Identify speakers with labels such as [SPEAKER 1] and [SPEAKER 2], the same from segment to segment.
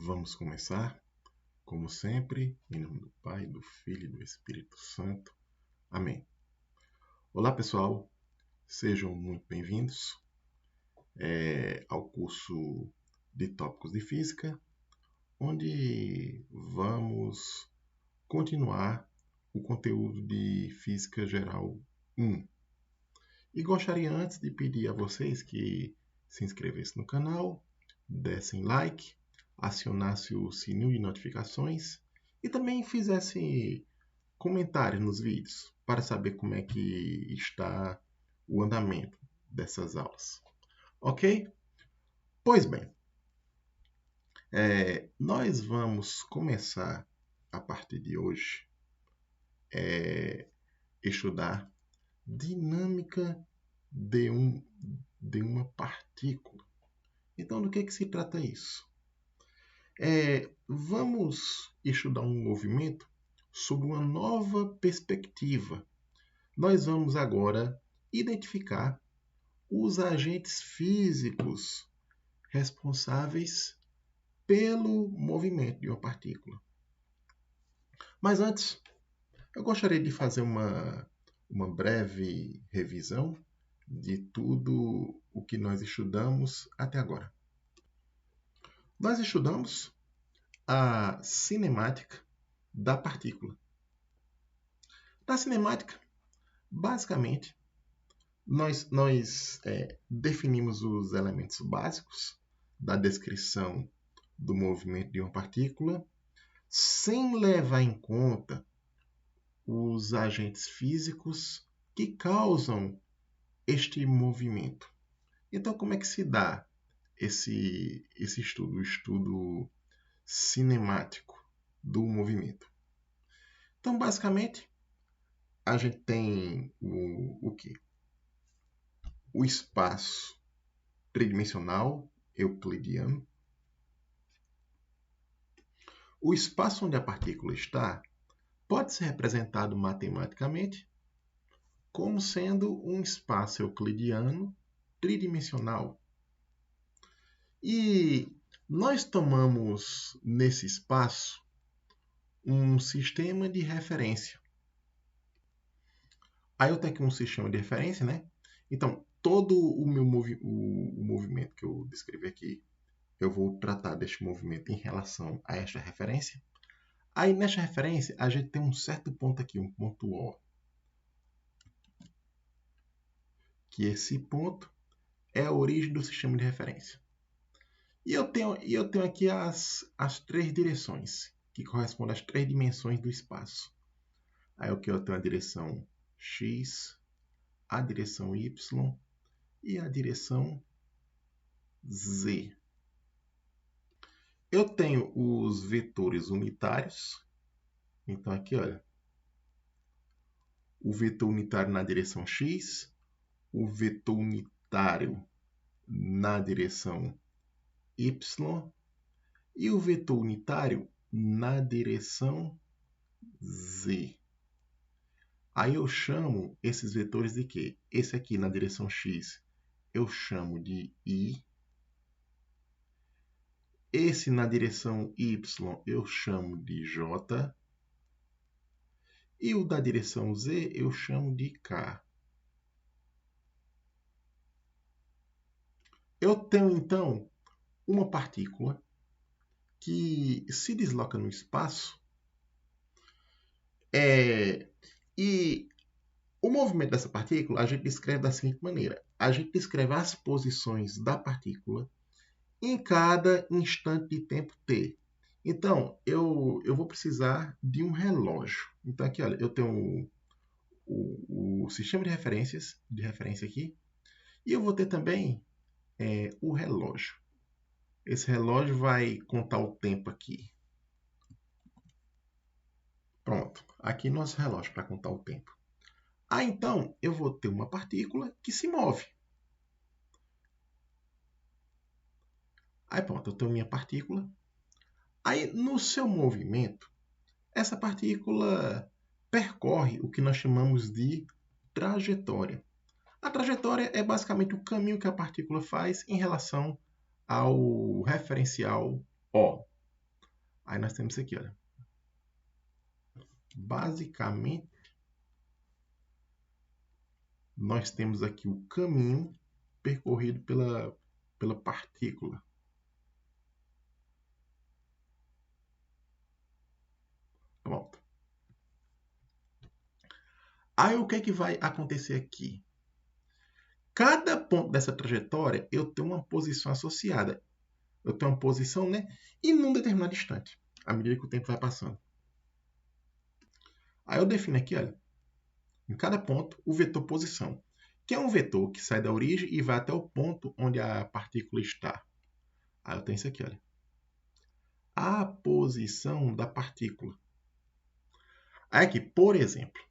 [SPEAKER 1] Vamos começar, como sempre, em nome do Pai, do Filho e do Espírito Santo. Amém. Olá, pessoal. Sejam muito bem-vindos ao curso de Tópicos de Física, onde vamos continuar o conteúdo de Física Geral 1. E gostaria antes de pedir a vocês que se inscrevessem no canal, dessem like, acionasse o sininho de notificações e também fizesse comentários nos vídeos para saber como é que está o andamento dessas aulas. Ok? Pois bem, nós vamos começar a partir de hoje estudar dinâmica de uma partícula. Então, do que se trata isso? Vamos estudar um movimento sob uma nova perspectiva. Nós vamos agora identificar os agentes físicos responsáveis pelo movimento de uma partícula. Mas antes, eu gostaria de fazer uma breve revisão de tudo o que nós estudamos até agora. Nós estudamos a cinemática da partícula. Na cinemática, basicamente, nós definimos os elementos básicos da descrição do movimento de uma partícula, sem levar em conta os agentes físicos que causam este movimento. Então, como é que se dá esse estudo, o estudo cinemático do movimento? Então, basicamente, a gente tem o quê? O espaço tridimensional euclidiano. O espaço onde a partícula está pode ser representado matematicamente como sendo um espaço euclidiano tridimensional. E nós tomamos nesse espaço um sistema de referência. Aí eu tenho aqui um sistema de referência, né? Então, todo o movimento que eu descrevi aqui, eu vou tratar deste movimento em relação a esta referência. Aí, nesta referência, a gente tem um certo ponto aqui, um ponto O. Que esse ponto é a origem do sistema de referência. E eu tenho aqui as três direções, que correspondem às três dimensões do espaço. Aí eu tenho a direção X, a direção Y e a direção Z. Eu tenho os vetores unitários. Então aqui, olha, o vetor unitário na direção X, o vetor unitário na direção Y e o vetor unitário na direção Z. Aí eu chamo esses vetores de quê? Esse aqui na direção X eu chamo de I. Esse na direção Y eu chamo de J. E o da direção Z eu chamo de K. Eu tenho, então, uma partícula que se desloca no espaço e o movimento dessa partícula a gente descreve da seguinte maneira. A gente descreve as posições da partícula em cada instante de tempo t. Então, eu vou precisar de um relógio. Então, aqui, olha, eu tenho o sistema de referência aqui, e eu vou ter também o relógio. Esse relógio vai contar o tempo aqui. Pronto, aqui nosso relógio para contar o tempo. Então, eu vou ter uma partícula que se move. Aí pronto, eu tenho minha partícula. Aí, no seu movimento, essa partícula percorre o que nós chamamos de trajetória. A trajetória é basicamente o caminho que a partícula faz em relação ao referencial O. Aí nós temos isso aqui, olha. Basicamente, nós temos aqui o caminho percorrido pela partícula. Pronto. Aí o que é que vai acontecer aqui? Cada ponto dessa trajetória eu tenho uma posição associada. Eu tenho uma posição, né? E num determinado instante, à medida que o tempo vai passando. Aí eu defino aqui, olha, em cada ponto, o vetor posição, que é um vetor que sai da origem e vai até o ponto onde a partícula está. Aí eu tenho isso aqui, olha. A posição da partícula. Aí aqui, por exemplo,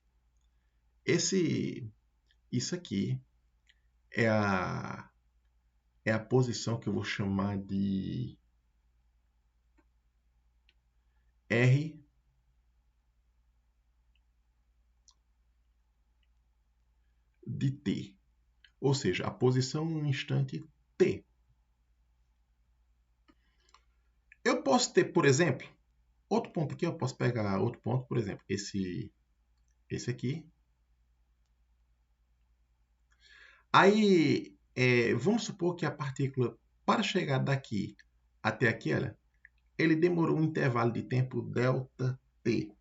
[SPEAKER 1] isso aqui é a posição que eu vou chamar de R de t, ou seja, a posição no instante t. Eu posso ter, por exemplo, outro ponto aqui, eu posso pegar outro ponto, por exemplo, esse aqui. Aí, vamos supor que a partícula, para chegar daqui até aqui, olha, ele demorou um intervalo de tempo ΔT.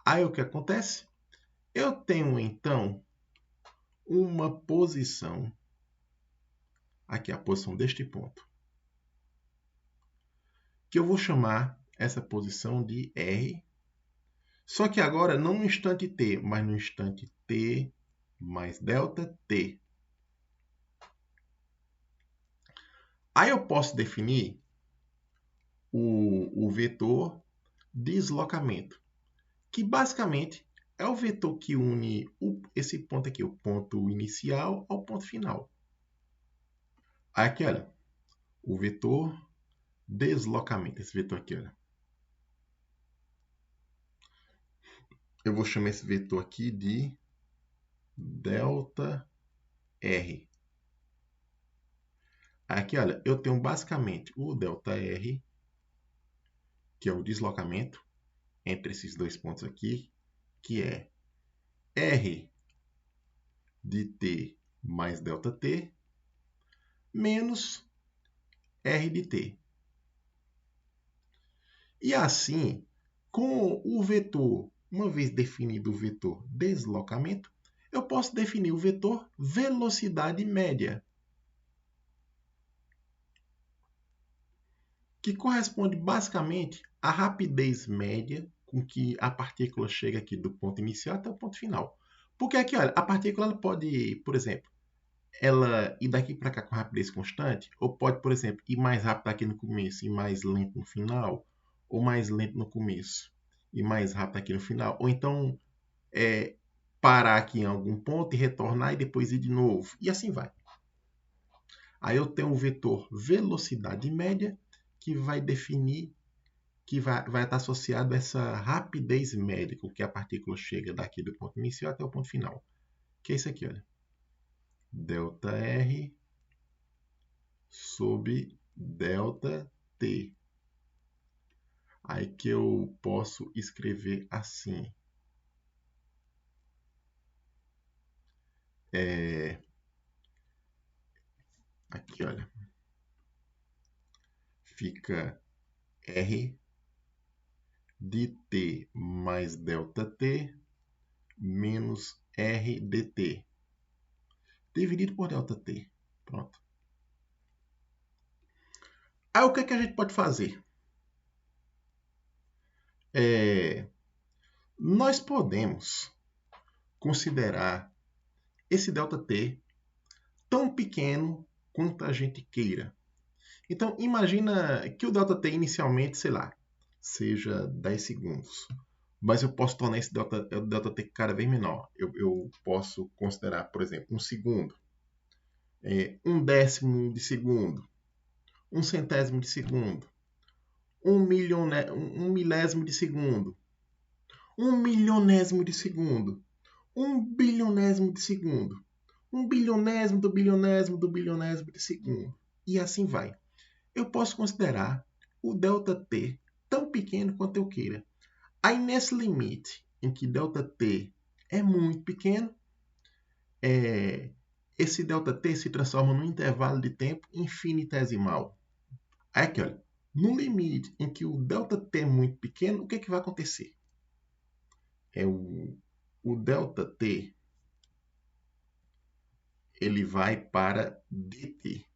[SPEAKER 1] Aí o que acontece? Eu tenho, então, uma posição, aqui a posição deste ponto, que eu vou chamar essa posição de R, só que agora não no instante t, mas no instante t mais ΔT. Aí eu posso definir o vetor deslocamento, que basicamente é o vetor que une esse ponto aqui, o ponto inicial, ao ponto final. Aqui, olha, o vetor deslocamento, esse vetor aqui, olha. Eu vou chamar esse vetor aqui de ΔR. Aqui, olha, eu tenho basicamente o ΔR, que é o deslocamento entre esses dois pontos aqui, que é R de t mais ΔT, menos R de t. E assim, com o vetor, uma vez definido o vetor deslocamento, eu posso definir o vetor velocidade média, que corresponde basicamente à rapidez média com que a partícula chega aqui do ponto inicial até o ponto final. Porque aqui, olha, a partícula ela pode, por exemplo, ela ir daqui para cá com rapidez constante, ou pode, por exemplo, ir mais rápido aqui no começo e mais lento no final, ou mais lento no começo e mais rápido aqui no final, ou então parar aqui em algum ponto e retornar e depois ir de novo, e assim vai. Aí eu tenho o vetor velocidade média, que vai definir, que vai estar associado a essa rapidez média com que a partícula chega daqui do ponto inicial até o ponto final, que é isso aqui, olha. ΔR sobre ΔT. Aí que eu posso escrever assim. Aqui, olha. Fica R de t mais ΔT menos R dt. Dividido por ΔT. Pronto. Aí o que é que a gente pode fazer? Nós podemos considerar esse ΔT tão pequeno quanto a gente queira. Então, imagina que o ΔT inicialmente, sei lá, seja 10 segundos. Mas eu posso tornar esse ΔT cada vez menor. Eu posso considerar, por exemplo, 1 segundo, 1/10 de segundo, 1/100 de segundo, 1 milésimo de segundo, 1 milionésimo de segundo, 1 bilionésimo de segundo, 1 bilionésimo do bilionésimo do bilionésimo de segundo. E assim vai. Eu posso considerar o ΔT tão pequeno quanto eu queira. Aí, nesse limite em que ΔT é muito pequeno, esse ΔT se transforma num intervalo de tempo infinitesimal. Aí aqui, olha, no limite em que o ΔT é muito pequeno, o que vai acontecer? O ΔT ele vai para dt.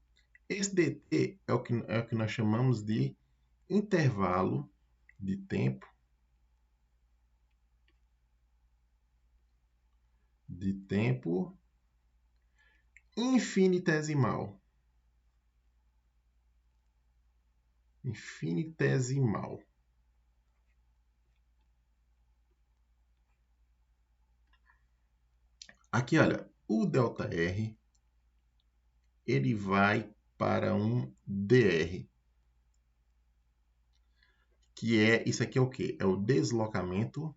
[SPEAKER 1] Esse dt é o que nós chamamos de intervalo de tempo infinitesimal. Aqui, olha, o ΔR ele vai para um dr, que é, isso aqui é o quê? É o deslocamento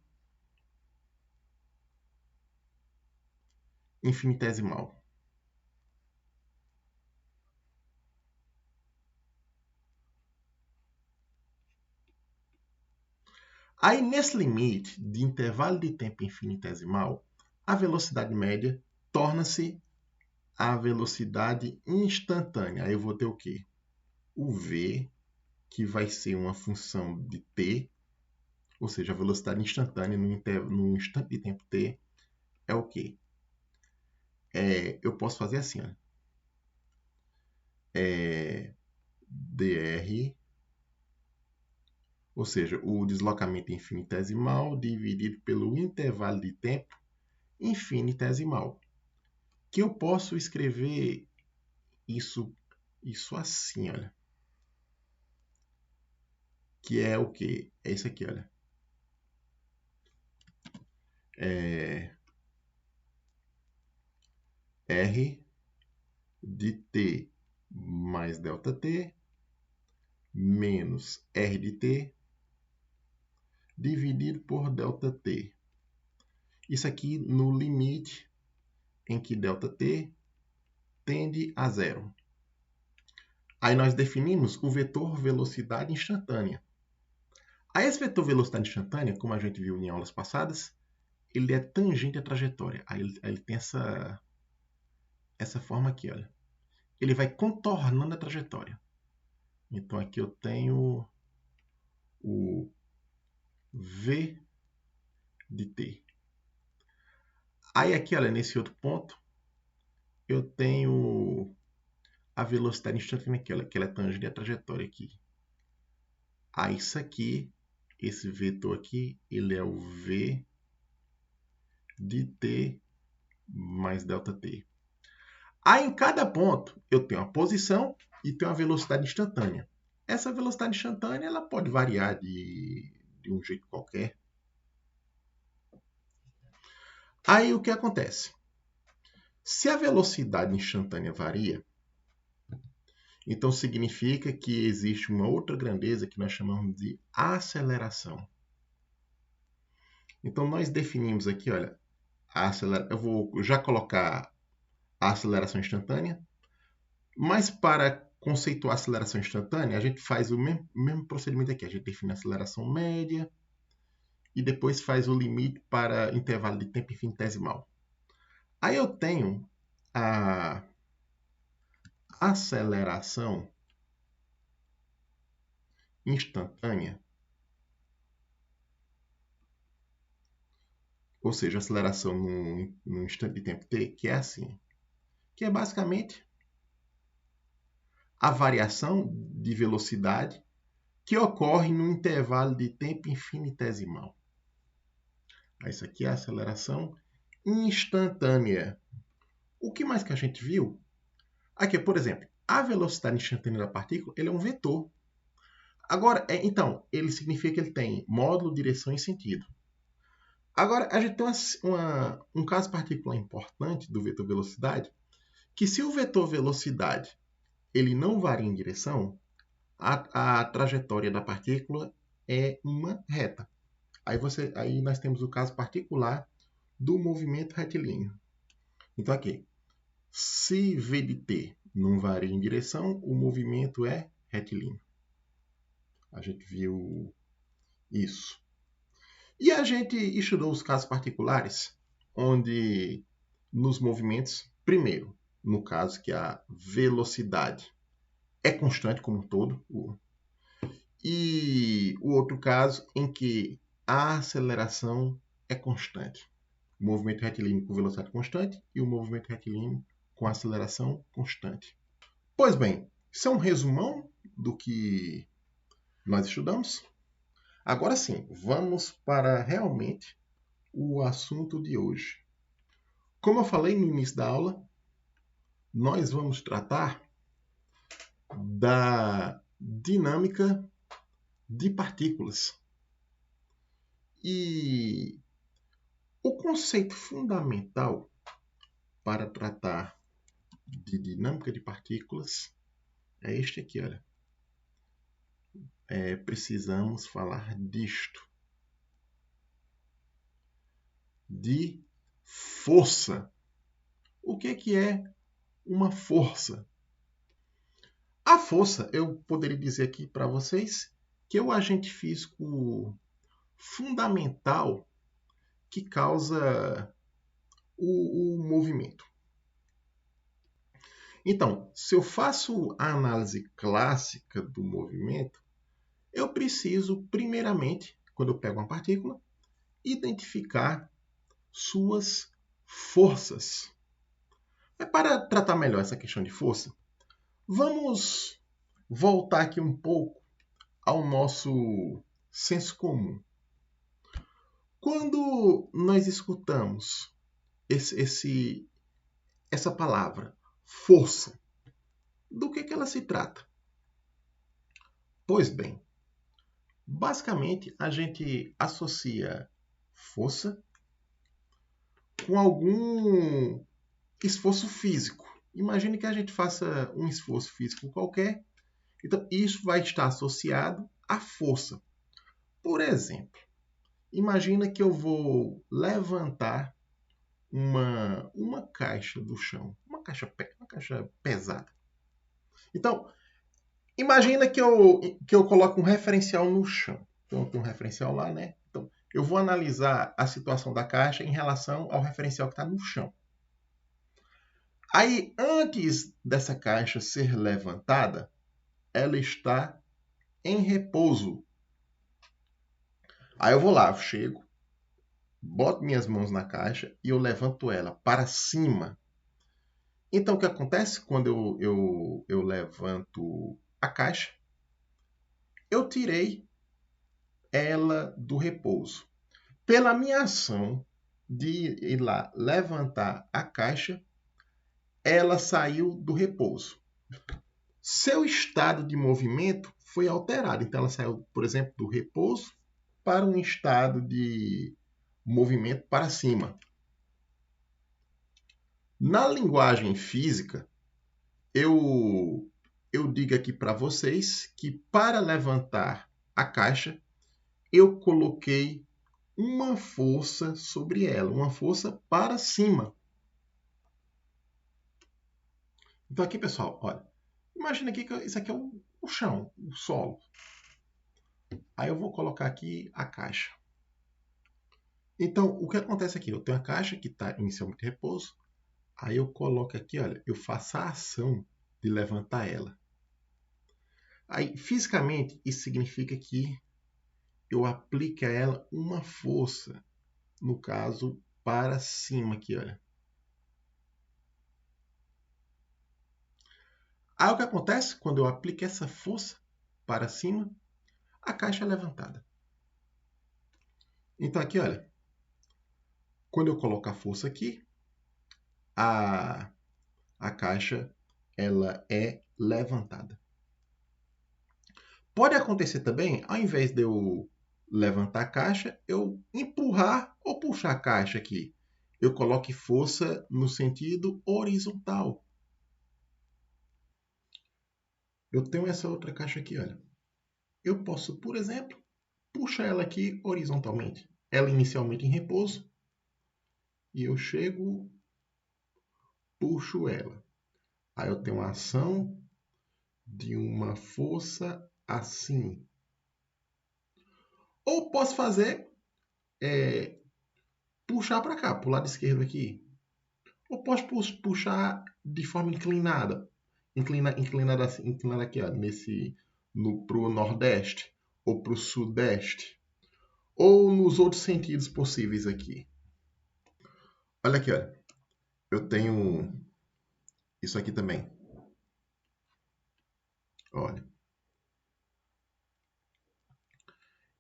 [SPEAKER 1] infinitesimal. Aí, nesse limite de intervalo de tempo infinitesimal, a velocidade média torna-se a velocidade instantânea. Aí eu vou ter o quê? O v, que vai ser uma função de t, ou seja, a velocidade instantânea no instante de tempo t, é o quê? Eu posso fazer assim, ó. dr, ou seja, o deslocamento infinitesimal dividido pelo intervalo de tempo infinitesimal. Que eu posso escrever isso assim, olha. Que é o quê? É isso aqui, olha. R de t mais ΔT menos R de t dividido por ΔT. Isso aqui no limite em que ΔT tende a zero. Aí nós definimos o vetor velocidade instantânea. Aí esse vetor velocidade instantânea, como a gente viu em aulas passadas, ele é tangente à trajetória. Aí ele tem essa forma aqui, olha. Ele vai contornando a trajetória. Então aqui eu tenho o v de t. Aí aqui, olha, nesse outro ponto, eu tenho a velocidade instantânea aqui, olha, que ela é tangente à trajetória aqui. Aí isso aqui, esse vetor aqui, ele é o v de t mais ΔT. Aí em cada ponto eu tenho a posição e tenho a velocidade instantânea. Essa velocidade instantânea ela pode variar de um jeito qualquer. Aí o que acontece? Se a velocidade instantânea varia, então significa que existe uma outra grandeza que nós chamamos de aceleração. Então nós definimos aqui, olha, eu vou já colocar a aceleração instantânea, mas para conceituar a aceleração instantânea, a gente faz o mesmo procedimento aqui. A gente define a aceleração média e depois faz o limite para intervalo de tempo infinitesimal. Aí eu tenho a aceleração instantânea, ou seja, aceleração no instante de tempo t, que é assim, que é basicamente a variação de velocidade que ocorre no intervalo de tempo infinitesimal. Isso aqui é a aceleração instantânea. O que mais que a gente viu? Aqui, por exemplo, a velocidade instantânea da partícula ele é um vetor. Agora, então, ele significa que ele tem módulo, direção e sentido. Agora, a gente tem um caso particular importante do vetor velocidade, que se o vetor velocidade ele não varia em direção, a trajetória da partícula é uma reta. Aí nós temos o caso particular do movimento retilíneo. Então aqui, se v de t não varia em direção, o movimento é retilíneo. A gente viu isso. E a gente estudou os casos particulares, onde nos movimentos, primeiro, no caso que a velocidade é constante como um todo, e o outro caso em que a aceleração é constante. O movimento retilíneo com velocidade constante e o movimento retilíneo com aceleração constante. Pois bem, isso é um resumão do que nós estudamos. Agora sim, vamos para realmente o assunto de hoje. Como eu falei no início da aula, nós vamos tratar da dinâmica de partículas. E o conceito fundamental para tratar de dinâmica de partículas é este aqui, olha. Precisamos falar disto. De força. O que é uma força? A força, eu poderia dizer aqui para vocês, que é o agente físico fundamental que causa o movimento. Então, se eu faço a análise clássica do movimento, eu preciso, primeiramente, quando eu pego uma partícula, identificar suas forças. Para tratar melhor essa questão de força, vamos voltar aqui um pouco ao nosso senso comum. Quando nós escutamos essa palavra, força, do que ela se trata? Pois bem, basicamente a gente associa força com algum esforço físico. Imagine que a gente faça um esforço físico qualquer, então isso vai estar associado à força. Por exemplo, imagina que eu vou levantar uma caixa do chão, uma caixa pesada. Então, imagina que eu coloco um referencial no chão. Então, tem um referencial lá, né? Então, eu vou analisar a situação da caixa em relação ao referencial que está no chão. Aí, antes dessa caixa ser levantada, ela está em repouso. Aí eu vou lá, eu chego, boto minhas mãos na caixa e eu levanto ela para cima. Então, o que acontece quando eu levanto a caixa? Eu tirei ela do repouso. Pela minha ação de ir lá levantar a caixa, ela saiu do repouso. Seu estado de movimento foi alterado. Então, ela saiu, por exemplo, do repouso para um estado de movimento para cima. Na linguagem física, eu digo aqui para vocês que para levantar a caixa, eu coloquei uma força sobre ela, uma força para cima. Então aqui, pessoal, olha, imagina aqui que isso aqui é o chão, o solo. Aí eu vou colocar aqui a caixa. Então, o que acontece aqui? Eu tenho a caixa que está inicialmente em repouso. Aí eu coloco aqui, olha, eu faço a ação de levantar ela. Aí, fisicamente, isso significa que eu aplico a ela uma força, no caso, para cima aqui, olha. Aí o que acontece quando eu aplico essa força para cima? A caixa é levantada. Então aqui, olha, quando eu coloco a força aqui, a caixa ela é levantada. Pode acontecer também, ao invés de eu levantar a caixa, eu empurrar ou puxar a caixa aqui. Eu coloque força no sentido horizontal. Eu tenho essa outra caixa aqui, olha. Eu posso, por exemplo, puxar ela aqui horizontalmente. Ela inicialmente em repouso. E eu chego, puxo ela. Aí eu tenho a ação de uma força assim. Ou posso fazer, puxar para cá, para o lado esquerdo aqui. Ou posso puxar de forma inclinada. Inclinada assim, inclinada aqui, ó, para o nordeste ou para o sudeste. Ou nos outros sentidos possíveis aqui. Olha aqui, olha. Eu tenho isso aqui também. Olha.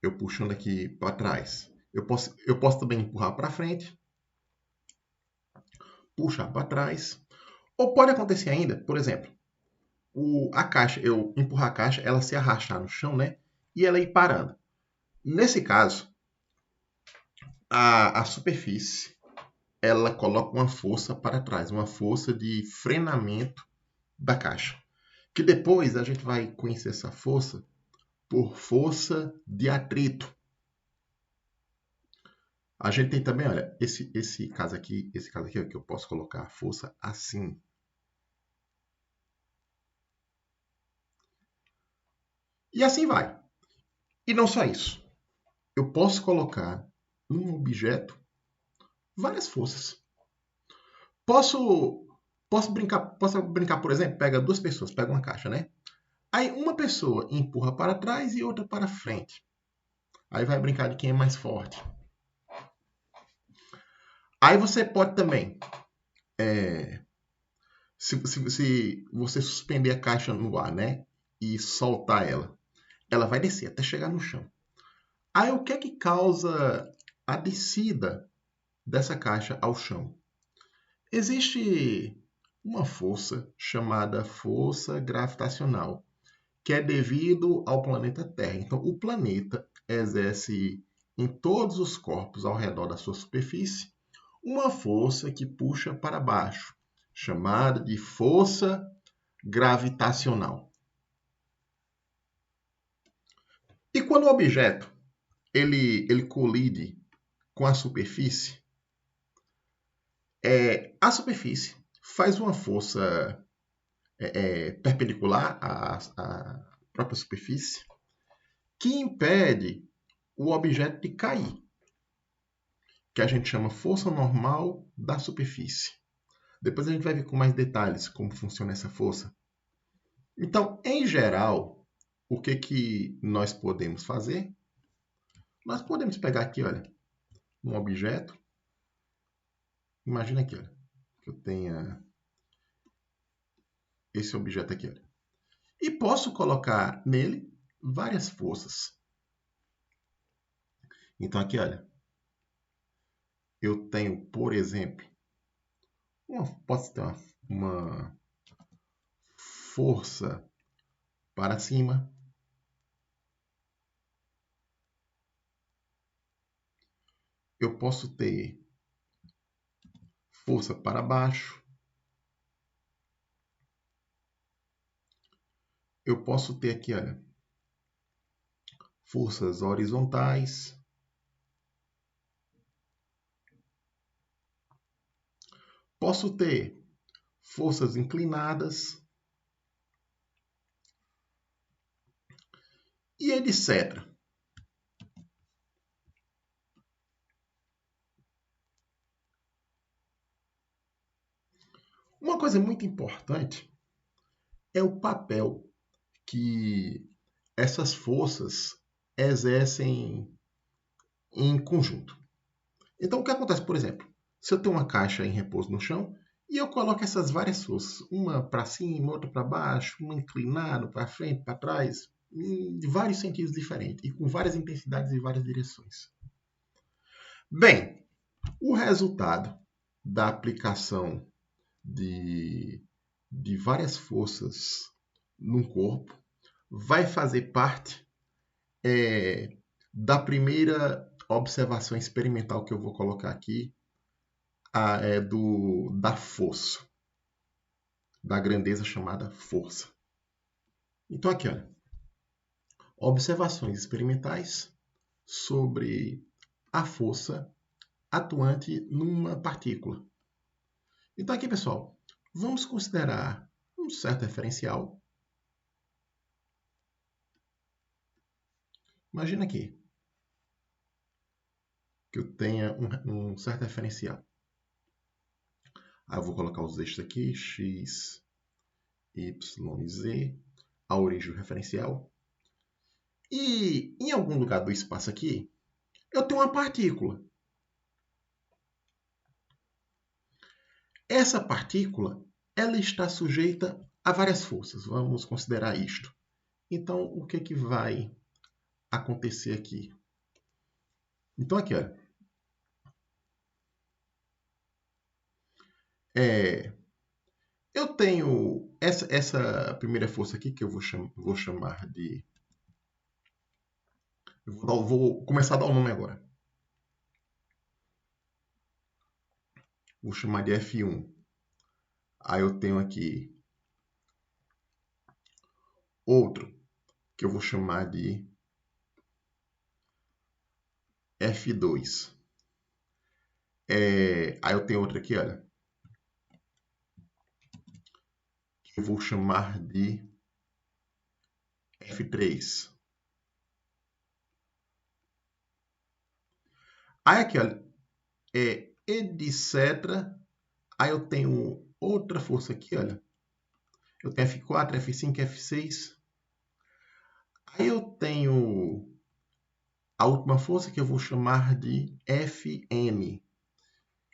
[SPEAKER 1] Eu puxando aqui para trás. Eu posso também empurrar para frente. Puxar para trás. Ou pode acontecer ainda, por exemplo, a caixa, eu empurrar a caixa, ela se arrastar no chão, né? E ela ir parando. Nesse caso, a superfície, ela coloca uma força para trás, uma força de frenamento da caixa. Que depois a gente vai conhecer essa força por força de atrito. A gente tem também, olha, esse caso aqui ó, que eu posso colocar a força assim. E assim vai. E não só isso. Eu posso colocar num objeto várias forças. Posso brincar, por exemplo, pega duas pessoas, pega uma caixa, né? Aí uma pessoa empurra para trás e outra para frente. Aí vai brincar de quem é mais forte. Aí você pode também, se você suspender a caixa no ar, né? E soltar ela vai descer até chegar no chão. Aí o que é que causa a descida dessa caixa ao chão? Existe uma força chamada força gravitacional, que é devido ao planeta Terra. Então, o planeta exerce em todos os corpos ao redor da sua superfície uma força que puxa para baixo, chamada de força gravitacional. E quando o objeto ele colide com a superfície, a superfície faz uma força perpendicular à própria superfície que impede o objeto de cair, que a gente chama força normal da superfície. Depois a gente vai ver com mais detalhes como funciona essa força. Então, em geral, o que nós podemos fazer? Nós podemos pegar aqui, olha, um objeto. Imagina aqui, olha, que eu tenha esse objeto aqui, olha. E posso colocar nele várias forças. Então aqui, olha, eu tenho, por exemplo, posso ter uma força para cima. Eu posso ter força para baixo. Eu posso ter aqui, olha, forças horizontais. Posso ter forças inclinadas. E etc. Uma coisa muito importante é o papel que essas forças exercem em conjunto. Então, o que acontece, por exemplo, se eu tenho uma caixa em repouso no chão e eu coloco essas várias forças, uma para cima, outra para baixo, uma inclinada para frente, para trás, em vários sentidos diferentes e com várias intensidades e várias direções. Bem, o resultado da aplicação de várias forças num corpo vai fazer parte da primeira observação experimental que eu vou colocar aqui, da força, da grandeza chamada força. Então aqui, olha, observações experimentais sobre a força atuante numa partícula. Então aqui, pessoal, vamos considerar um certo referencial. Imagina aqui, que eu tenha um certo referencial. Aí eu vou colocar os eixos aqui, x, y e z, a origem do referencial. E em algum lugar do espaço aqui, eu tenho uma partícula. Essa partícula, ela está sujeita a várias forças. Vamos considerar isto. Então, o que é que vai acontecer aqui? Então, aqui, olha. Eu tenho essa primeira força aqui, que eu vou chamar de... Vou começar a dar o nome agora. Vou chamar de F1. Aí eu tenho aqui outro, que eu vou chamar de F2. Aí eu tenho outro aqui, olha, que eu vou chamar de F3. Aí aqui, olha, etc. Aí eu tenho outra força aqui, olha. Eu tenho F4, F5, F6. Aí eu tenho a última força que eu vou chamar de Fm.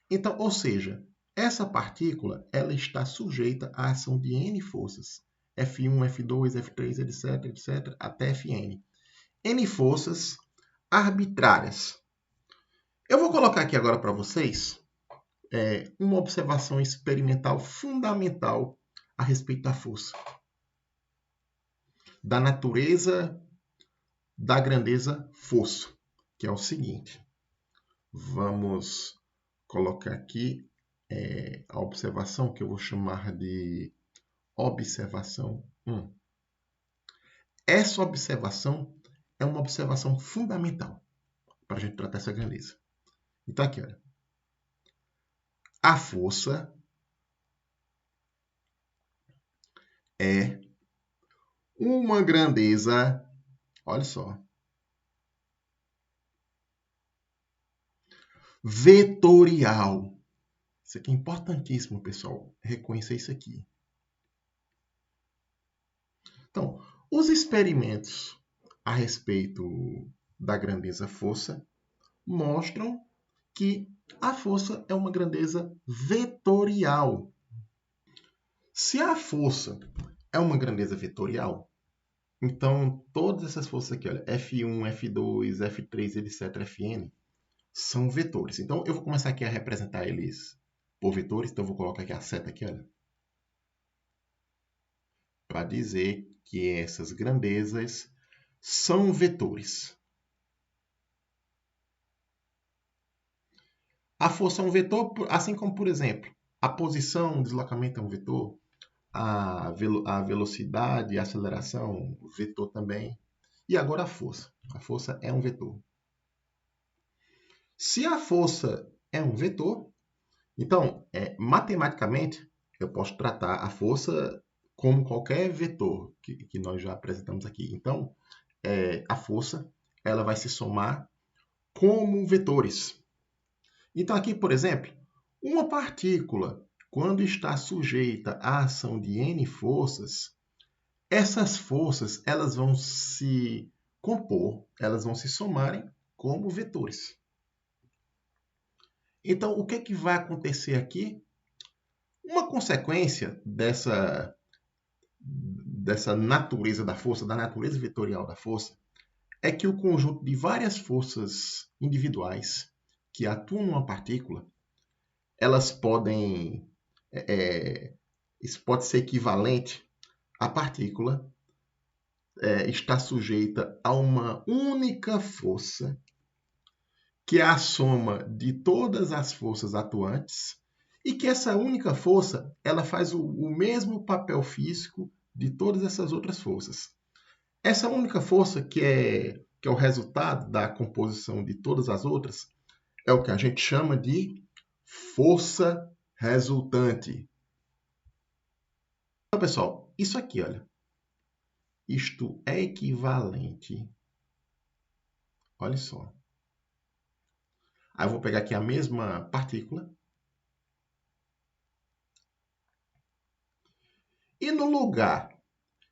[SPEAKER 1] Então, ou seja, essa partícula ela está sujeita à ação de N forças. F1, F2, F3, etc, etc, até Fn. N forças arbitrárias. Eu vou colocar aqui agora para vocês uma observação experimental fundamental a respeito da força. Da natureza da grandeza força, que é o seguinte. Vamos colocar aqui a observação que eu vou chamar de observação 1. Essa observação é uma observação fundamental para a gente tratar essa grandeza. Então, aqui, olha. A força é uma grandeza, olha só, vetorial. Isso aqui é importantíssimo, pessoal. Reconhecer isso aqui. Então, os experimentos a respeito da grandeza força mostram que a força é uma grandeza vetorial. Se a força é uma grandeza vetorial, então todas essas forças aqui, olha, F1, F2, F3, etc., Fn, são vetores. Então eu vou começar aqui a representar eles por vetores. Então eu vou colocar aqui a seta aqui, olha, para dizer que essas grandezas são vetores. A força é um vetor, assim como, por exemplo, a posição, o deslocamento é um vetor, a velocidade, a aceleração, vetor também. E agora a força. A força é um vetor. Se a força é um vetor, então, matematicamente, eu posso tratar a força como qualquer vetor que nós já apresentamos aqui. Então, a força ela vai se somar como vetores. Então, aqui, por exemplo, uma partícula, quando está sujeita à ação de N forças, essas forças elas vão se compor, elas vão se somarem como vetores. Então, o que é que vai acontecer aqui? Uma consequência dessa natureza da força, da natureza vetorial da força, é que o conjunto de várias forças individuais que atuam numa partícula, elas podem... isso pode ser equivalente à partícula está sujeita a uma única força, que é a soma de todas as forças atuantes, e que essa única força ela faz o mesmo papel físico de todas essas outras forças. Essa única força, que é o resultado da composição de todas as outras, é o que a gente chama de força resultante. Então, pessoal, isso aqui, olha, isto é equivalente, olha só, Aí eu vou pegar aqui a mesma partícula. E no lugar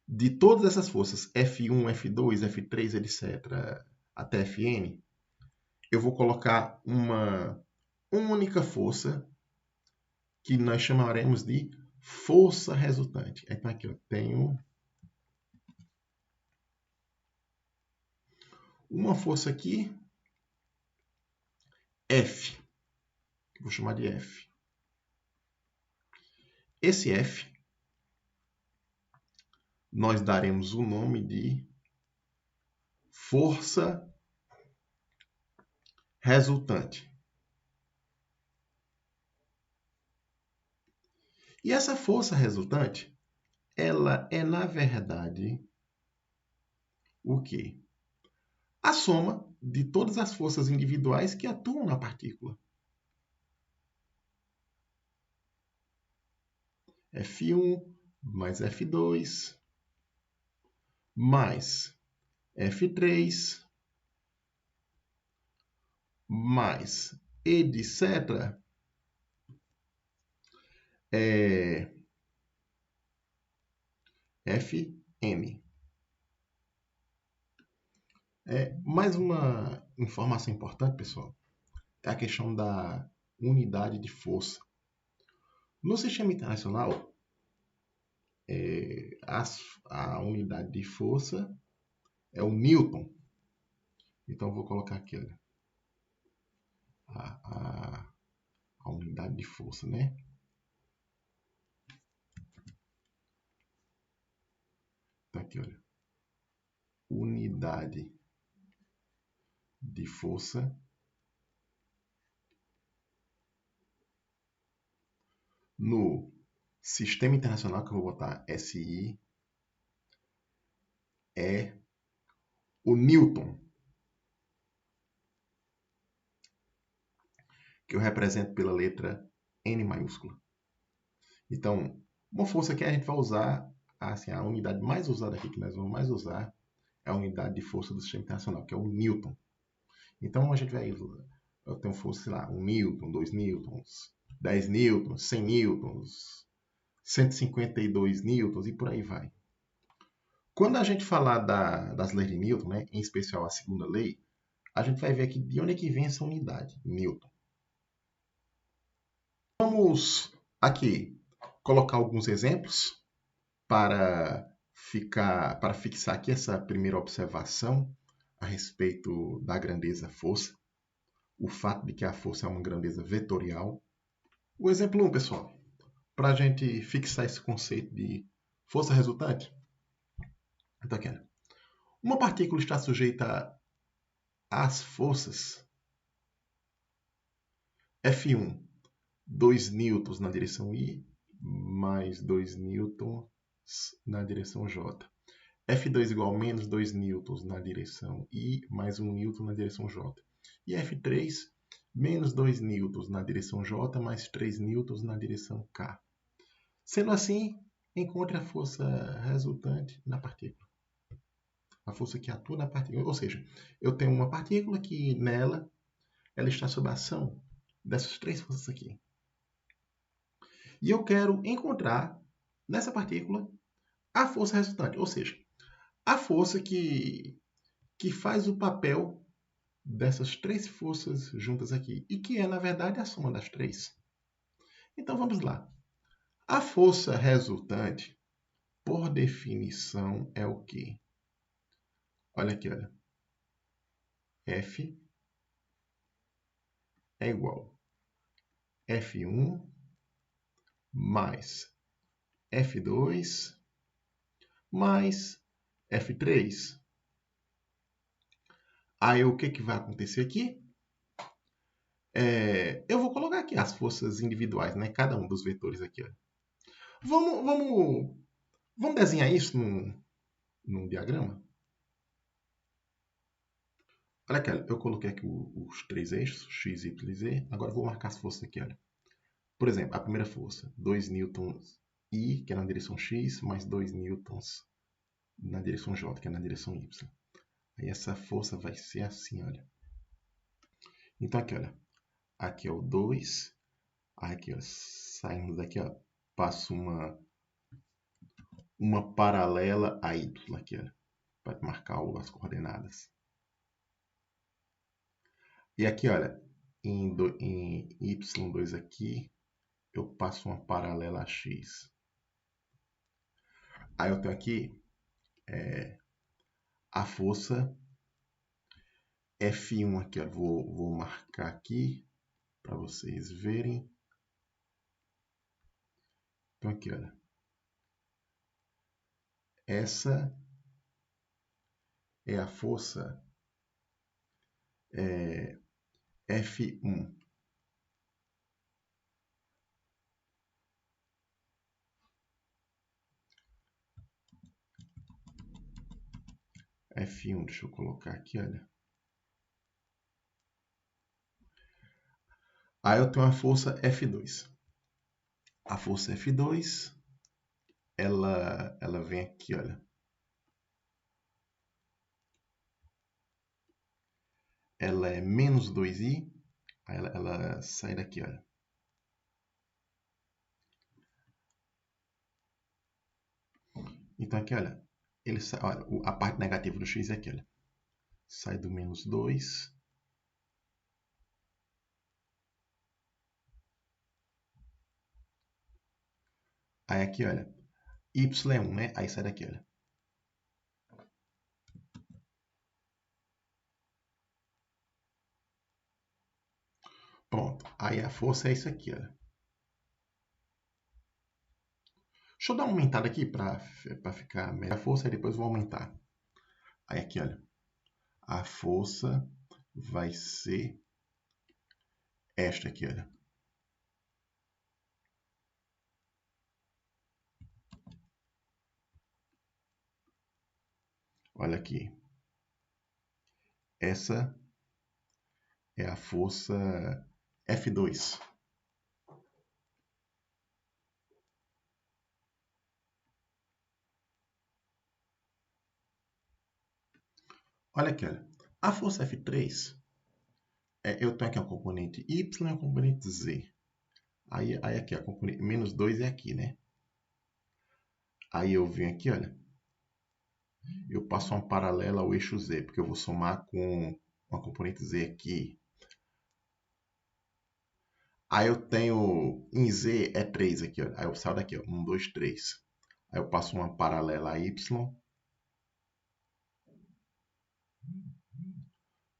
[SPEAKER 1] de todas essas forças, F1, F2, F3, etc., até Fn, eu vou colocar uma única força que nós chamaremos de força resultante. Então aqui eu tenho uma força aqui, F, que vou chamar de F. Esse F, nós daremos o nome de força resultante. E essa força resultante, ela é, na verdade, o quê? A soma de todas as forças individuais que atuam na partícula. F1 mais F2 mais F3 mais etc. É Fm. Mais uma informação importante, pessoal, é a questão da unidade de força. No sistema internacional, a unidade de força é o Newton. Então, eu vou colocar aqui, olha, a unidade de força, né? Tá aqui, olha. Unidade de força no sistema internacional, que eu vou botar SI, é o Newton, que eu represento pela letra N maiúscula. Então, uma força que a gente vai usar, assim, a unidade mais usada aqui, que nós vamos mais usar, é a unidade de força do sistema internacional, que é o Newton. Então, a gente vai, eu tenho força, sei lá, 1 Newton, 2 Newtons, 10 Newtons, 100 Newtons, 152 Newtons e por aí vai. Quando a gente falar das leis de Newton, né, em especial a segunda lei, a gente vai ver aqui de onde é que vem essa unidade, Newton. Vamos aqui colocar alguns exemplos para fixar aqui essa primeira observação a respeito da grandeza força, o fato de que a força é uma grandeza vetorial. O exemplo 1, pessoal, para a gente fixar esse conceito de força resultante. Então, aqui, uma partícula está sujeita às forças F1, 2 newtons na direção I, mais 2 newtons na direção J. F2 igual a menos 2 newtons na direção I, mais 1 newton na direção J. E F3, menos 2 newtons na direção J, mais 3 newtons na direção K. Sendo assim, encontre a força resultante na partícula. A força que atua na partícula. Ou seja, eu tenho uma partícula que nela ela está sob a ação dessas três forças aqui. E eu quero encontrar nessa partícula a força resultante. Ou seja, a força que faz o papel dessas três forças juntas aqui. E que é, na verdade, a soma das três. Então, vamos lá. A força resultante, por definição, é o quê? Olha aqui, olha. F é igual a F1 mais F2 mais F3. Aí, o que vai acontecer aqui? Eu vou colocar aqui as forças individuais, né? Cada um dos vetores aqui. Ó. Vamos desenhar isso num diagrama? Olha aqui, eu coloquei aqui os três eixos, x, y e z. Agora eu vou marcar as forças aqui, olha. Por exemplo, a primeira força, 2 newtons I, que é na direção x, mais 2 newtons na direção j, que é na direção y. Aí essa força vai ser assim, olha. Então aqui, olha. aqui é o 2. Aqui, ó, saímos daqui, ó, passo uma paralela a y aqui, ó, para marcar as coordenadas. E aqui, olha, em y2 aqui, eu passo uma paralela a x. Aí eu tenho aqui a força F1 aqui, ó. Vou marcar aqui para vocês verem. Então aqui, olha. Essa é a força F1. F1, deixa eu colocar aqui, olha. Aí eu tenho a força F2. A força F2, ela vem aqui, olha. Ela é menos 2i, aí ela sai daqui, olha. Então aqui, olha, olha, a parte negativa do x é aqui, olha. Sai do menos 2. Aí aqui, olha, y é 1, né? Aí sai daqui, olha. Pronto. Aí a força é isso aqui, olha. Deixa eu dar uma aumentada aqui para ficar melhor a força, e depois vou aumentar. Aí aqui, olha. A força vai ser esta aqui, olha. Olha aqui. Essa é a força F2. Olha aqui, olha. A força F3, eu tenho aqui a componente Y e a componente Z. Aí aqui, a componente menos 2 é aqui, né? Aí eu venho aqui, olha. Eu passo uma paralela ao eixo Z, porque eu vou somar com uma componente Z aqui. Aí eu tenho, em Z é 3 aqui, ó. Aí eu saio daqui, ó, 1, 2, 3. Aí eu passo uma paralela a Y.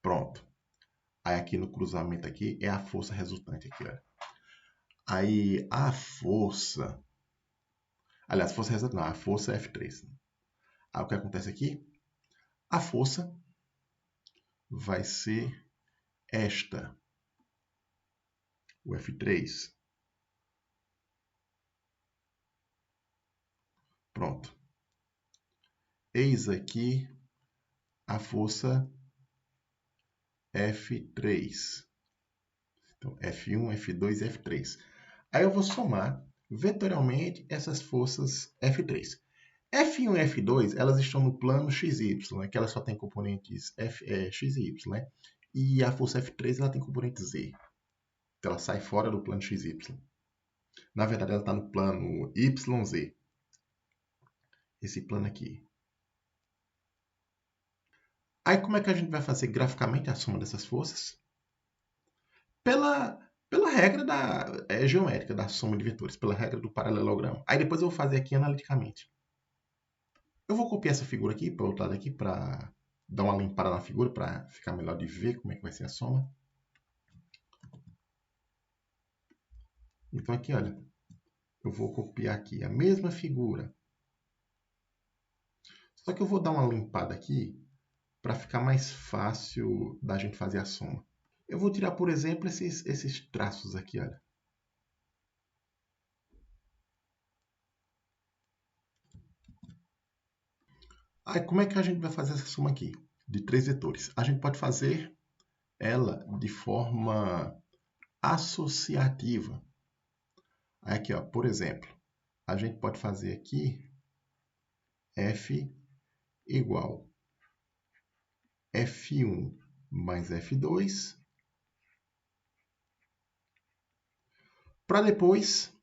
[SPEAKER 1] Pronto. Aí aqui no cruzamento aqui é a força resultante aqui, ó. Aí a força... Aliás, força resultante não, a força é F3. Aí o que acontece aqui? A força vai ser esta. O F3. Pronto. Eis aqui a força F3. Então, F1, F2 e F3. Aí eu vou somar vetorialmente essas forças F3. F1 e F2, elas estão no plano XY, né, que ela só tem componentes X e Y, né? E a força F3 ela tem componente Z. Então ela sai fora do plano XY. Na verdade, ela está no plano YZ. Esse plano aqui. Aí como é que a gente vai fazer graficamente a soma dessas forças? Pela regra geométrica da soma de vetores, pela regra do paralelogramo. Aí depois eu vou fazer aqui analiticamente. Eu vou copiar essa figura aqui para o outro lado aqui para dar uma limpada na figura para ficar melhor de ver como é que vai ser a soma. Então aqui, olha, eu vou copiar aqui a mesma figura. Só que eu vou dar uma limpada aqui para ficar mais fácil da gente fazer a soma. Eu vou tirar, por exemplo, esses traços aqui, olha. Aí, como é que a gente vai fazer essa soma aqui? De 3 vetores. A gente pode fazer ela de forma associativa. Aí aqui, ó, por exemplo, a gente pode fazer aqui F igual F1 mais F2 para depois